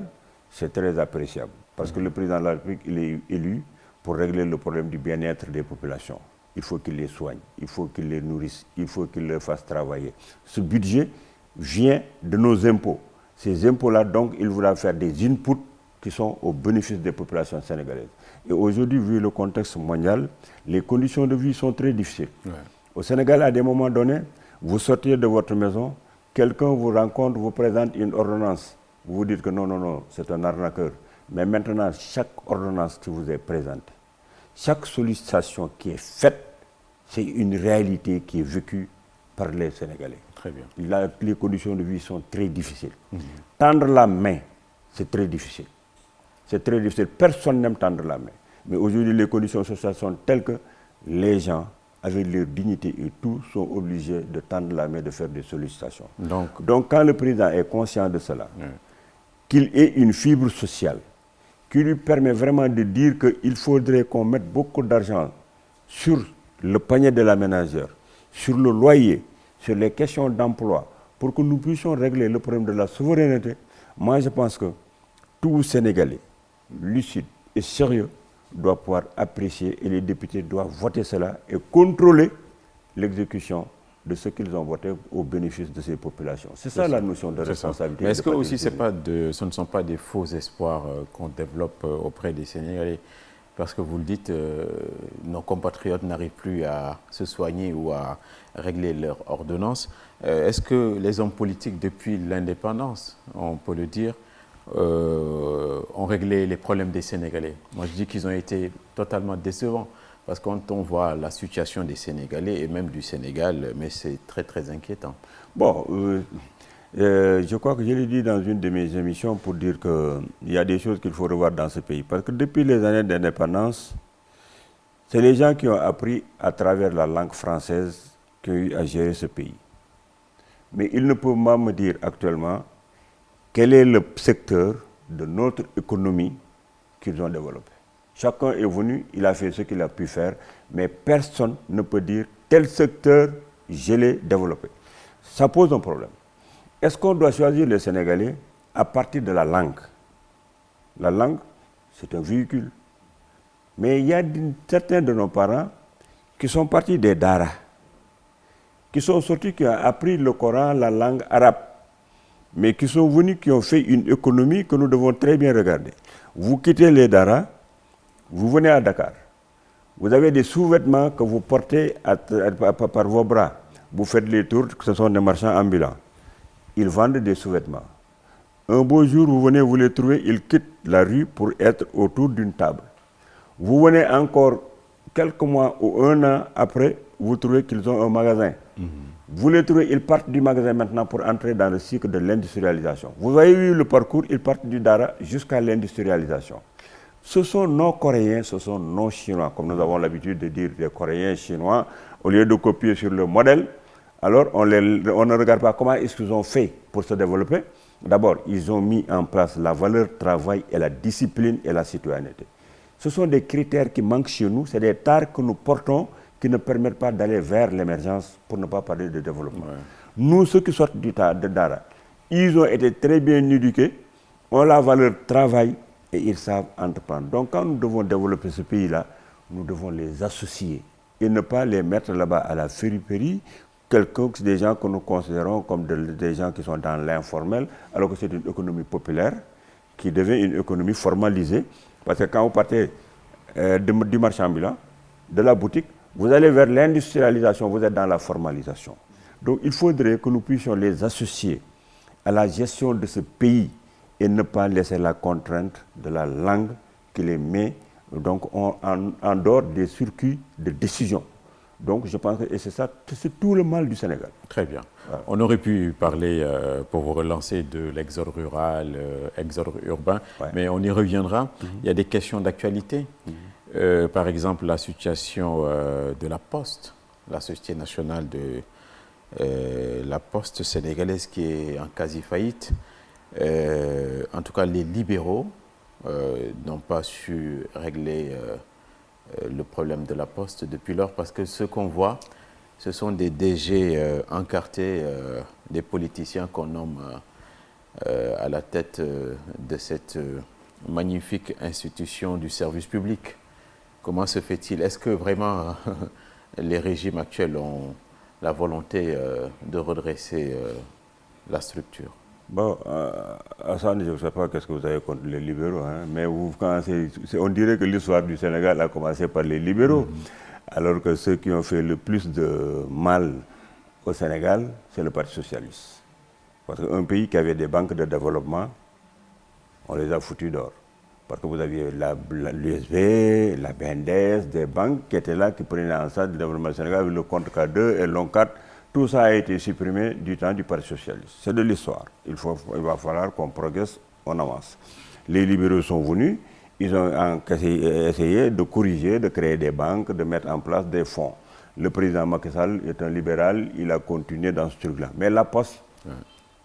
c'est très appréciable. Parce que le président de la République, il est élu pour régler le problème du bien-être des populations. Il faut qu'il les soigne, il faut qu'il les nourrisse, il faut qu'il les fasse travailler. Ce budget vient de nos impôts. Ces impôts-là, donc, il voudra faire des inputs qui sont au bénéfice des populations sénégalaises. Et aujourd'hui, vu le contexte mondial, les conditions de vie sont très difficiles. Ouais. Au Sénégal, à des moments donnés, vous sortez de votre maison, quelqu'un vous rencontre, vous présente une ordonnance. Vous vous dites que non, non, non, c'est un arnaqueur. Mais maintenant, chaque ordonnance qui vous est présentée, chaque sollicitation qui est faite, c'est une réalité qui est vécue par les Sénégalais. Très bien. Les conditions de vie sont très difficiles. Tendre la main, c'est très difficile. C'est très difficile. Personne n'aime tendre la main. Mais aujourd'hui, les conditions sociales sont telles que les gens, avec leur dignité et tout, sont obligés de tendre la main, de faire des sollicitations. Donc quand le président est conscient de cela, qu'il ait une fibre sociale, qui lui permet vraiment de dire qu'il faudrait qu'on mette beaucoup d'argent sur le panier de la ménagère, sur le loyer, sur les questions d'emploi, pour que nous puissions régler le problème de la souveraineté. Moi, je pense que tout Sénégalais, lucide et sérieux, doit pouvoir apprécier et les députés doivent voter cela et contrôler l'exécution de ce qu'ils ont voté au bénéfice de ces populations. C'est ça la notion de responsabilité. Mais est-ce que aussi ce ne sont pas des faux espoirs qu'on développe auprès des Sénégalais? Parce que vous le dites, nos compatriotes n'arrivent plus à se soigner ou à régler leurs ordonnances. Est-ce que les hommes politiques, depuis l'indépendance, on peut le dire, ont réglé les problèmes des Sénégalais? Moi, je dis qu'ils ont été totalement décevants. Parce que quand on voit la situation des Sénégalais et même du Sénégal, mais c'est très très inquiétant. Bon, je crois que je l'ai dit dans une de mes émissions pour dire qu'il y a des choses qu'il faut revoir dans ce pays. Parce que depuis les années d'indépendance, c'est les gens qui ont appris à travers la langue française qui ont eu à gérer ce pays. Mais ils ne peuvent pas me dire actuellement quel est le secteur de notre économie qu'ils ont développé. Chacun est venu, il a fait ce qu'il a pu faire, mais personne ne peut dire tel secteur, je l'ai développé. Ça pose un problème. Est-ce qu'on doit choisir les Sénégalais à partir de la langue? La langue, c'est un véhicule. Mais il y a certains de nos parents qui sont partis des Dara, qui sont sortis, qui ont appris le Coran, la langue arabe, mais qui sont venus, qui ont fait une économie que nous devons très bien regarder. Vous quittez les Dara, Vous venez à Dakar, vous avez des sous-vêtements que vous portez par vos bras. Vous faites les tours, ce sont des marchands ambulants. Ils vendent des sous-vêtements. Un beau jour, vous venez, vous les trouvez, ils quittent la rue pour être autour d'une table. Vous venez encore quelques mois ou un an après, vous trouvez qu'ils ont un magasin. Vous les trouvez, ils partent du magasin maintenant pour entrer dans le cycle de l'industrialisation. Vous avez vu le parcours, ils partent du Dara jusqu'à l'industrialisation. Ce sont nos Coréens, ce sont nos Chinois, comme nous avons l'habitude de dire des Coréens Chinois, au lieu de copier sur le modèle. Alors, on ne regarde pas comment est-ce qu'ils ont fait pour se développer. D'abord, ils ont mis en place la valeur travail et la discipline et la citoyenneté. Ce sont des critères qui manquent chez nous, c'est des tares que nous portons qui ne permettent pas d'aller vers l'émergence, pour ne pas parler de développement. Ouais. Nous, ceux qui sortent de Dara, ils ont été très bien éduqués, ont la valeur travail et ils savent entreprendre. Donc quand nous devons développer ce pays-là, nous devons les associer et ne pas les mettre là-bas à la périphérie, des gens que nous considérons comme des gens qui sont dans l'informel, alors que c'est une économie populaire qui devient une économie formalisée. Parce que quand vous partez du marchand ambulant, de la boutique, vous allez vers l'industrialisation, vous êtes dans la formalisation. Donc il faudrait que nous puissions les associer à la gestion de ce pays et ne pas laisser la contrainte de la langue qui les met donc, en dehors des circuits de décision. Donc je pense que c'est ça, c'est tout le mal du Sénégal. Très bien. Voilà. On aurait pu parler, pour vous relancer, de l'exode rural, exode urbain, ouais. Mais on y reviendra. Il y a des questions d'actualité. Par exemple, la situation de la Poste, la Société nationale de la Poste sénégalaise qui est en quasi-faillite. En tout cas, les libéraux n'ont pas su régler le problème de la Poste depuis lors, parce que ce qu'on voit, ce sont des DG encartés, des politiciens qu'on nomme à la tête de cette magnifique institution du service public. Comment se fait-il? Est-ce que vraiment les régimes actuels ont la volonté de redresser la structure? Bon, Hassan, je ne sais pas qu'est-ce que vous avez contre les libéraux, hein, mais on dirait que l'histoire du Sénégal a commencé par les libéraux, alors que ceux qui ont fait le plus de mal au Sénégal, c'est le Parti socialiste. Parce qu'un pays qui avait des banques de développement, on les a foutus dehors. Parce que vous aviez l'USB, la BNDES, des banques qui étaient là, qui prenaient en charge le développement du Sénégal, le compte K2 et l'ONCAT. Tout ça a été supprimé du temps du Parti socialiste. C'est de l'histoire. Il va falloir qu'on progresse, on avance. Les libéraux sont venus, ils ont essayé de corriger, de créer des banques, de mettre en place des fonds. Le président Macky Sall est un libéral, il a continué dans ce truc-là. Mais la Poste,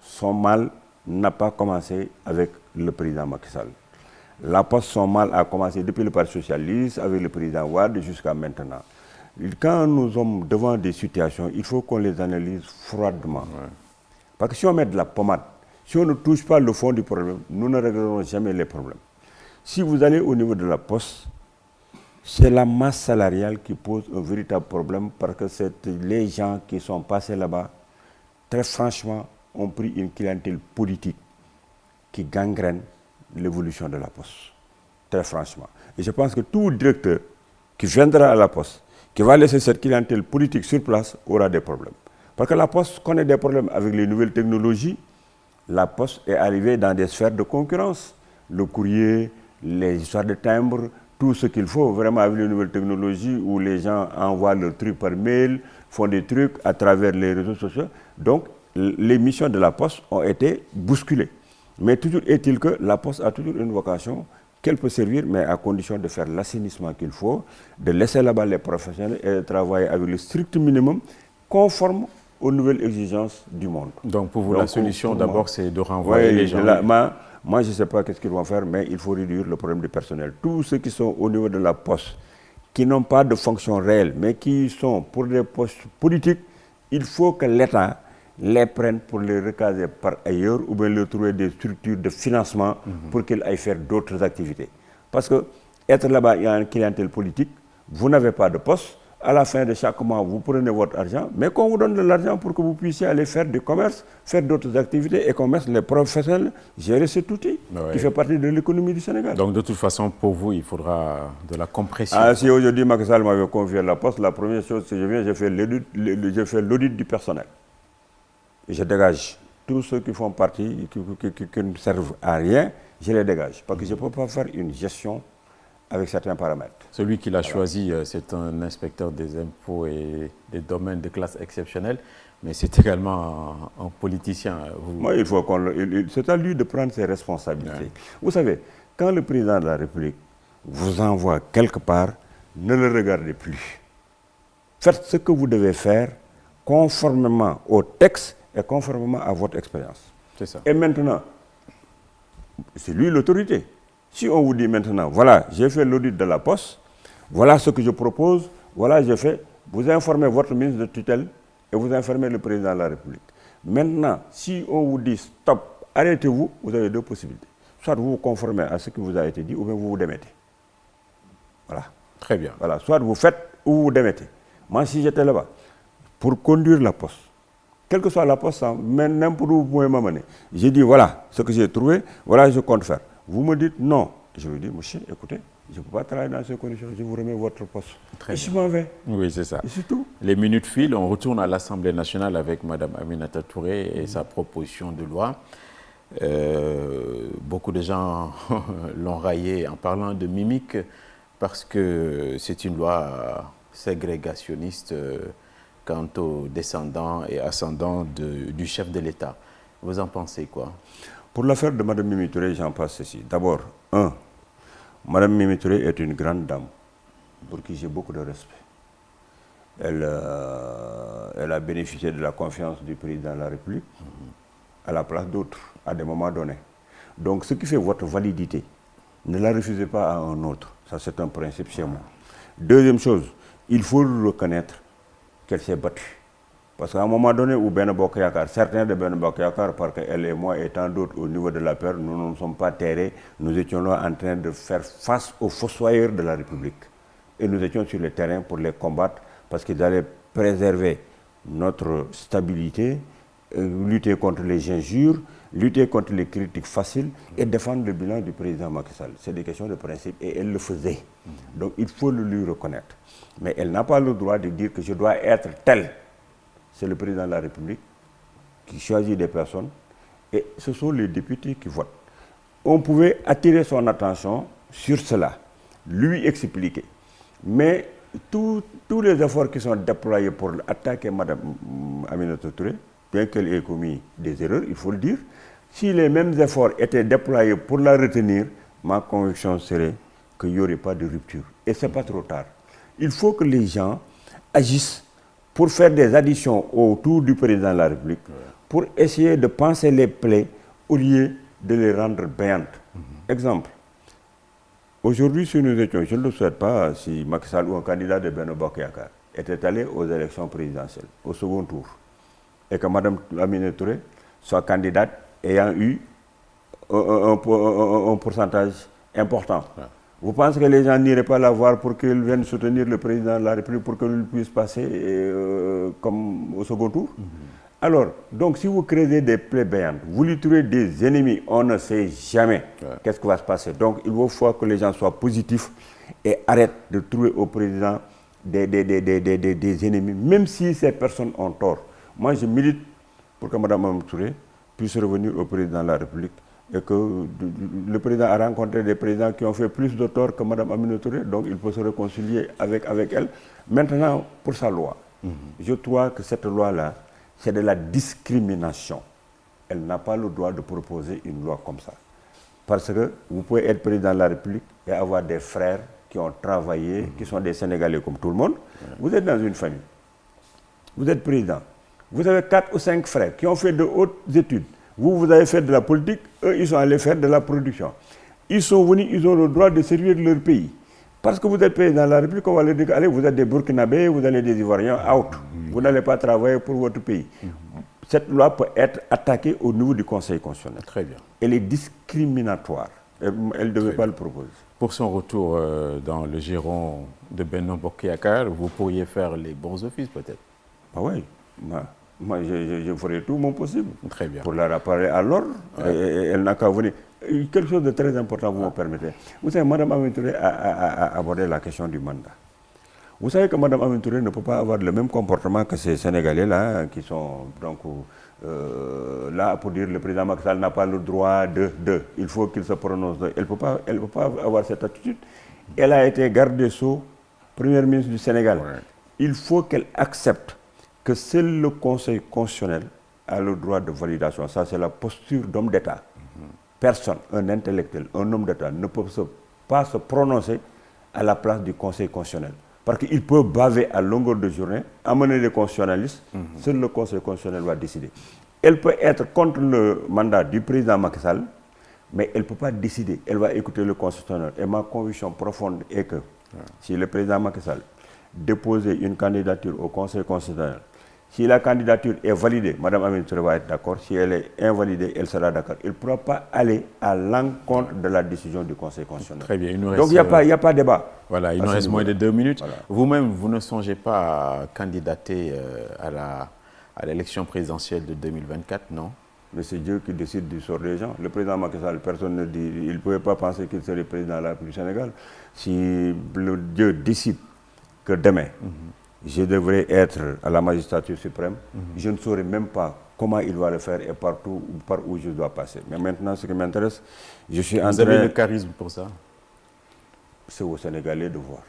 son mal n'a pas commencé avec le président Macky Sall. La Poste, son mal a commencé depuis le Parti socialiste, avec le président Wade jusqu'à maintenant. Quand nous sommes devant des situations, il faut qu'on les analyse froidement. Ouais. Parce que si on met de la pommade, si on ne touche pas le fond du problème, nous ne réglerons jamais les problèmes. Si vous allez au niveau de la Poste, c'est la masse salariale qui pose un véritable problème, parce que c'est les gens qui sont passés là-bas, très franchement, ont pris une clientèle politique qui gangrène l'évolution de la Poste. Très franchement. Et je pense que tout directeur qui viendra à la Poste, qui va laisser cette clientèle politique sur place, aura des problèmes. Parce que la Poste connaît des problèmes avec les nouvelles technologies. La Poste est arrivée dans des sphères de concurrence. Le courrier, les histoires de timbres, tout ce qu'il faut vraiment avec les nouvelles technologies où les gens envoient leurs trucs par mail, font des trucs à travers les réseaux sociaux. Donc, les missions de la Poste ont été bousculées. Mais toujours est-il que la Poste a toujours une vocation qu'elle peut servir, mais à condition de faire l'assainissement qu'il faut, de laisser là-bas les professionnels et de travailler avec le strict minimum conforme aux nouvelles exigences du monde. Donc pour vous, la solution d'abord, c'est de renvoyer les gens. Moi, je ne sais pas qu'est-ce qu'ils vont faire, mais il faut réduire le problème du personnel. Tous ceux qui sont au niveau de la Poste, qui n'ont pas de fonction réelle, mais qui sont pour des postes politiques, il faut que l'État les prennent pour les recaser par ailleurs ou bien leur trouver des structures de financement pour qu'ils aillent faire d'autres activités. Parce que être là-bas, il y a une clientèle politique, vous n'avez pas de poste, à la fin de chaque mois, vous prenez votre argent, mais qu'on vous donne de l'argent pour que vous puissiez aller faire du commerce, faire d'autres activités et qu'on laisse les professionnels gérer cet outil qui fait partie de l'économie du Sénégal. Donc de toute façon, pour vous, il faudra de la compression. Ah, si aujourd'hui Macky Sall m'avait confié la poste, la première chose que je viens, j'ai fait l'audit du personnel. Et je dégage tous ceux qui font partie, qui ne servent à rien, je les dégage. Parce que je ne peux pas faire une gestion avec certains paramètres. Celui qui l'a choisi, c'est un inspecteur des impôts et des domaines de classe exceptionnelle, mais c'est également un politicien. Moi, il faut c'est à lui de prendre ses responsabilités. Vous savez, quand le président de la République vous envoie quelque part, ne le regardez plus. Faites ce que vous devez faire conformément au texte et conformément à votre expérience. C'est ça. Et maintenant, c'est lui l'autorité. Si on vous dit maintenant, voilà, j'ai fait l'audit de la Poste, voilà ce que je propose, voilà, j'ai fait, vous informez votre ministre de tutelle et vous informez le président de la République. Maintenant, si on vous dit stop, arrêtez-vous, vous avez deux possibilités. Soit vous vous conformez à ce qui vous a été dit, ou bien vous vous démettez. Voilà. Très bien. Voilà, soit vous faites ou vous vous démettez. Moi, si j'étais là-bas, pour conduire la Poste, quelle que soit la Poste, même n'importe où vous pouvez m'amener, j'ai dit, voilà ce que j'ai trouvé, voilà, je compte faire. Vous me dites non. Je vous dis, monsieur, écoutez, je ne peux pas travailler dans ces conditions, je vous remets votre poste. Très bien. Je m'en vais. Oui, c'est ça. Et c'est tout. Les minutes filent, on retourne à l'Assemblée nationale avec Mme Aminata Touré et sa proposition de loi. Beaucoup de gens l'ont raillé en parlant de mimique parce que c'est une loi ségrégationniste quant aux descendants et ascendants du chef de l'État. Vous en pensez quoi? Pour l'affaire de Mme Mimi Touré, j'en passe ceci. D'abord, Mme Mimi Touré est une grande dame pour qui j'ai beaucoup de respect. Elle a bénéficié de la confiance du président de la République à la place d'autres, à des moments donnés. Donc, ce qui fait votre validité, ne la refusez pas à un autre. Ça, c'est un principe chez moi. Deuxième chose, il faut reconnaître qu'elle s'est battue. Parce qu'à un moment donné où Ben Bokayakar, certains de Ben Bokayakar, parce qu'elle et moi et tant d'autres au niveau de la peur, nous ne nous sommes pas terrés, nous étions là en train de faire face aux fossoyeurs de la République. Et nous étions sur le terrain pour les combattre parce qu'ils allaient préserver notre stabilité, lutter contre les injures, lutter contre les critiques faciles et défendre le bilan du président Macky Sall. C'est des questions de principe et elle le faisait. Donc il faut le lui reconnaître. Mais elle n'a pas le droit de dire que je dois être tel. C'est le président de la République qui choisit des personnes et ce sont les députés qui votent. On pouvait attirer son attention sur cela, lui expliquer. Mais tous les efforts qui sont déployés pour attaquer Mme Aminata Touré, bien qu'elle ait commis des erreurs, il faut le dire, si les mêmes efforts étaient déployés pour la retenir, ma conviction serait qu'il n'y aurait pas de rupture. Et ce n'est pas trop tard. Il faut que les gens agissent pour faire des additions autour du président de la République, pour essayer de penser les plaies au lieu de les rendre béantes. Exemple, aujourd'hui, si nous étions, je ne le souhaite pas, si Macky Sall ou un candidat de Benno Bokk Yakaar était allé aux élections présidentielles, au second tour, et que Mme Aminata Touré soit candidate ayant eu un pourcentage important. Vous pensez que les gens n'iraient pas la voir pour qu'ils viennent soutenir le président de la République pour qu'il puisse passer comme au second tour? Alors, donc si vous créez des plaies béantes, vous lui trouvez des ennemis, on ne sait jamais qu'est-ce qui va se passer. Donc il faut que les gens soient positifs et arrêtent de trouver au président des ennemis, même si ces personnes ont tort. Moi, je milite pour que Mme Aminata Touré puisse revenir au président de la République et que le président a rencontré des présidents qui ont fait plus de tort que Mme Aminata Touré, donc il peut se réconcilier avec elle. Maintenant, pour sa loi, je trouve que cette loi-là, c'est de la discrimination. Elle n'a pas le droit de proposer une loi comme ça. Parce que vous pouvez être président de la République et avoir des frères qui ont travaillé, qui sont des Sénégalais comme tout le monde. Vous êtes dans une famille. Vous êtes président. Vous avez 4 ou 5 frères qui ont fait de hautes études. Vous avez fait de la politique, eux, ils sont allés faire de la production. Ils sont venus, ils ont le droit de servir leur pays. Parce que vous êtes président de la République, on va leur dire, allez, vous êtes des Burkinabés, vous allez des Ivoiriens, out. Vous n'allez pas travailler pour votre pays. Cette loi peut être attaquée au niveau du Conseil constitutionnel. Très bien. Elle est discriminatoire. Elle ne devait pas le proposer. Pour son retour dans le giron de Benno Bokk Yakaar, vous pourriez faire les bons offices peut-être? Ah oui, moi je ferai tout mon possible. Très bien. Pour la rappeler à l'ordre. Ouais. Elle n'a qu'à venir. Quelque chose de très important, vous me permettez. Vous savez, Mme Aminata Touré a abordé la question du mandat. Vous savez que Mme Aminata Touré ne peut pas avoir le même comportement que ces Sénégalais-là, qui sont donc là pour dire que le président Macky Sall n'a pas le droit de. Il faut qu'il se prononce. Elle ne peut pas avoir cette attitude. Elle a été garde des Sceaux, première ministre du Sénégal. Ouais. Il faut qu'elle accepte que seul le Conseil constitutionnel a le droit de validation. Ça, c'est la posture d'homme d'État. Personne, un intellectuel, un homme d'État ne peut pas se prononcer à la place du Conseil constitutionnel. Parce qu'il peut baver à longueur de journée, amener les constitutionnalistes, seul le Conseil constitutionnel va décider. Elle peut être contre le mandat du président Macky Sall, mais elle ne peut pas décider. Elle va écouter le constitutionnel. Et ma conviction profonde est que si le président Macky Sall déposait une candidature au Conseil constitutionnel, si la candidature est validée, Mme Aminata Touré va être d'accord. Si elle est invalidée, elle sera d'accord. Elle ne pourra pas aller à l'encontre de la décision du Conseil constitutionnel. Très bien. Donc il n'y a pas de débat. Voilà, il nous reste moins de 2 minutes. Voilà. Vous-même, vous ne songez pas à candidater à l'élection présidentielle de 2024, non? Mais c'est Dieu qui décide du sort des gens. Le président Macky Sall, personne ne dit, il ne pouvait pas penser qu'il serait président de la République du Sénégal. Si Dieu décide que demain, je devrais être à la magistrature suprême, je ne saurais même pas comment il va le faire et par où je dois passer. Mais maintenant, ce qui m'intéresse, je suis en train... Vous avez le charisme pour ça? C'est aux Sénégalais de voir.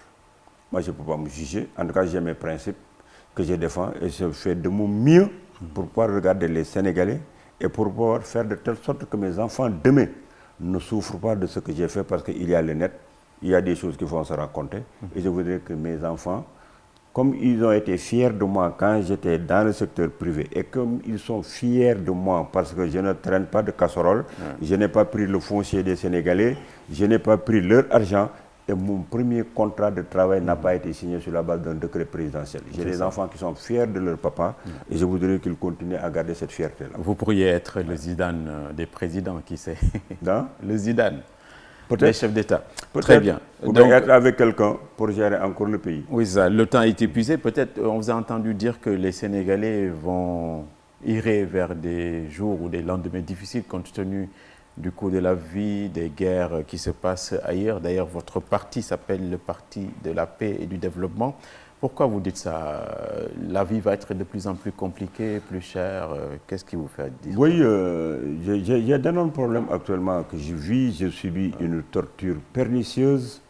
Moi, je ne peux pas me juger. En tout cas, j'ai mes principes que je défends et je fais de mon mieux pour pouvoir regarder les Sénégalais et pour pouvoir faire de telle sorte que mes enfants, demain, ne souffrent pas de ce que j'ai fait parce qu'il y a le net, il y a des choses qui vont se raconter. Et je voudrais que mes enfants, comme ils ont été fiers de moi quand j'étais dans le secteur privé et comme ils sont fiers de moi parce que je ne traîne pas de casserole, je n'ai pas pris le foncier des Sénégalais, je n'ai pas pris leur argent et mon premier contrat de travail n'a pas été signé sur la base d'un décret présidentiel. J'ai des enfants qui sont fiers de leur papa et je voudrais qu'ils continuent à garder cette fierté-là. Vous pourriez être le Zidane des présidents, qui sait? Dans le Zidane. Les chefs d'État. Très bien. Vous devez être avec quelqu'un pour gérer encore le pays. Oui, ça. Le temps est épuisé. Peut-être, on vous a entendu dire que les Sénégalais iraient vers des jours ou des lendemains difficiles compte tenu du coût de la vie, des guerres qui se passent ailleurs. D'ailleurs, votre parti s'appelle le Parti de la paix et du développement. Pourquoi vous dites ça? La vie va être de plus en plus compliquée, plus chère. Qu'est-ce qui vous fait dire? Oui, il y a d'énormes problèmes actuellement que je vis. Je subis une torture pernicieuse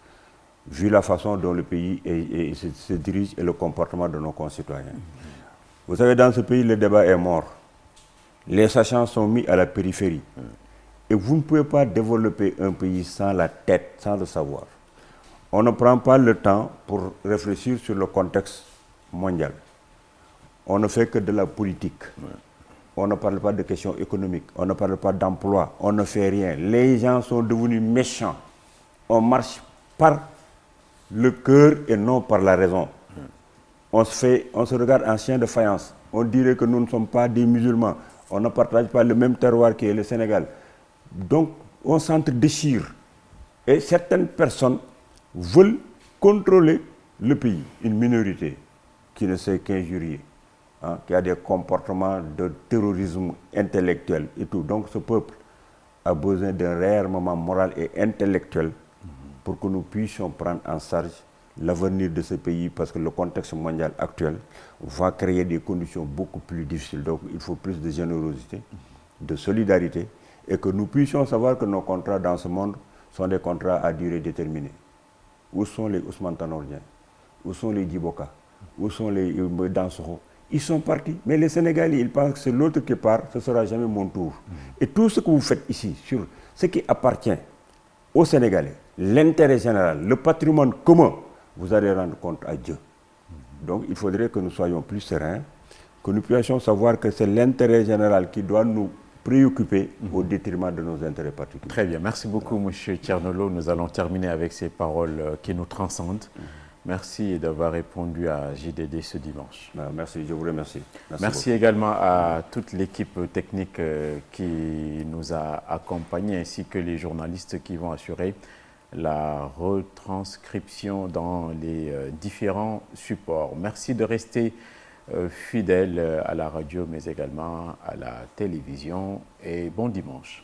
vu la façon dont le pays se dirige et le comportement de nos concitoyens. Vous savez, dans ce pays, le débat est mort. Les sachants sont mis à la périphérie. Et vous ne pouvez pas développer un pays sans la tête, sans le savoir. On ne prend pas le temps pour réfléchir sur le contexte mondial. On ne fait que de la politique. On ne parle pas de questions économiques. On ne parle pas d'emploi. On ne fait rien. Les gens sont devenus méchants. On marche par le cœur et non par la raison. On se regarde en chien de faïence. On dirait que nous ne sommes pas des musulmans. On ne partage pas le même terroir qui est le Sénégal. Donc, on s'entre-déchire. Et certaines personnes veulent contrôler le pays, une minorité qui ne sait qu'injurier, qui a des comportements de terrorisme intellectuel et tout. Donc ce peuple a besoin d'un réarmement moral et intellectuel pour que nous puissions prendre en charge l'avenir de ce pays parce que le contexte mondial actuel va créer des conditions beaucoup plus difficiles. Donc il faut plus de générosité, de solidarité et que nous puissions savoir que nos contrats dans ce monde sont des contrats à durée déterminée. Où sont les Ousmane Tanor Dieng? Où sont les Djiboka? Où sont les Dansokho? Ils sont partis. Mais les Sénégalais, ils pensent que c'est l'autre qui part, ce ne sera jamais mon tour. Et tout ce que vous faites ici, sur ce qui appartient aux Sénégalais, l'intérêt général, le patrimoine commun, vous allez rendre compte à Dieu. Donc il faudrait que nous soyons plus sereins, que nous puissions savoir que c'est l'intérêt général qui doit nous préoccupés au détriment de nos intérêts particuliers. Très bien. Merci beaucoup, M. Thierno Lo. Nous allons terminer avec ces paroles qui nous transcendent. Merci d'avoir répondu à JDD ce dimanche. Merci, je vous remercie. Merci également à toute l'équipe technique qui nous a accompagnés ainsi que les journalistes qui vont assurer la retranscription dans les différents supports. Merci de rester fidèle à la radio mais également à la télévision et bon dimanche.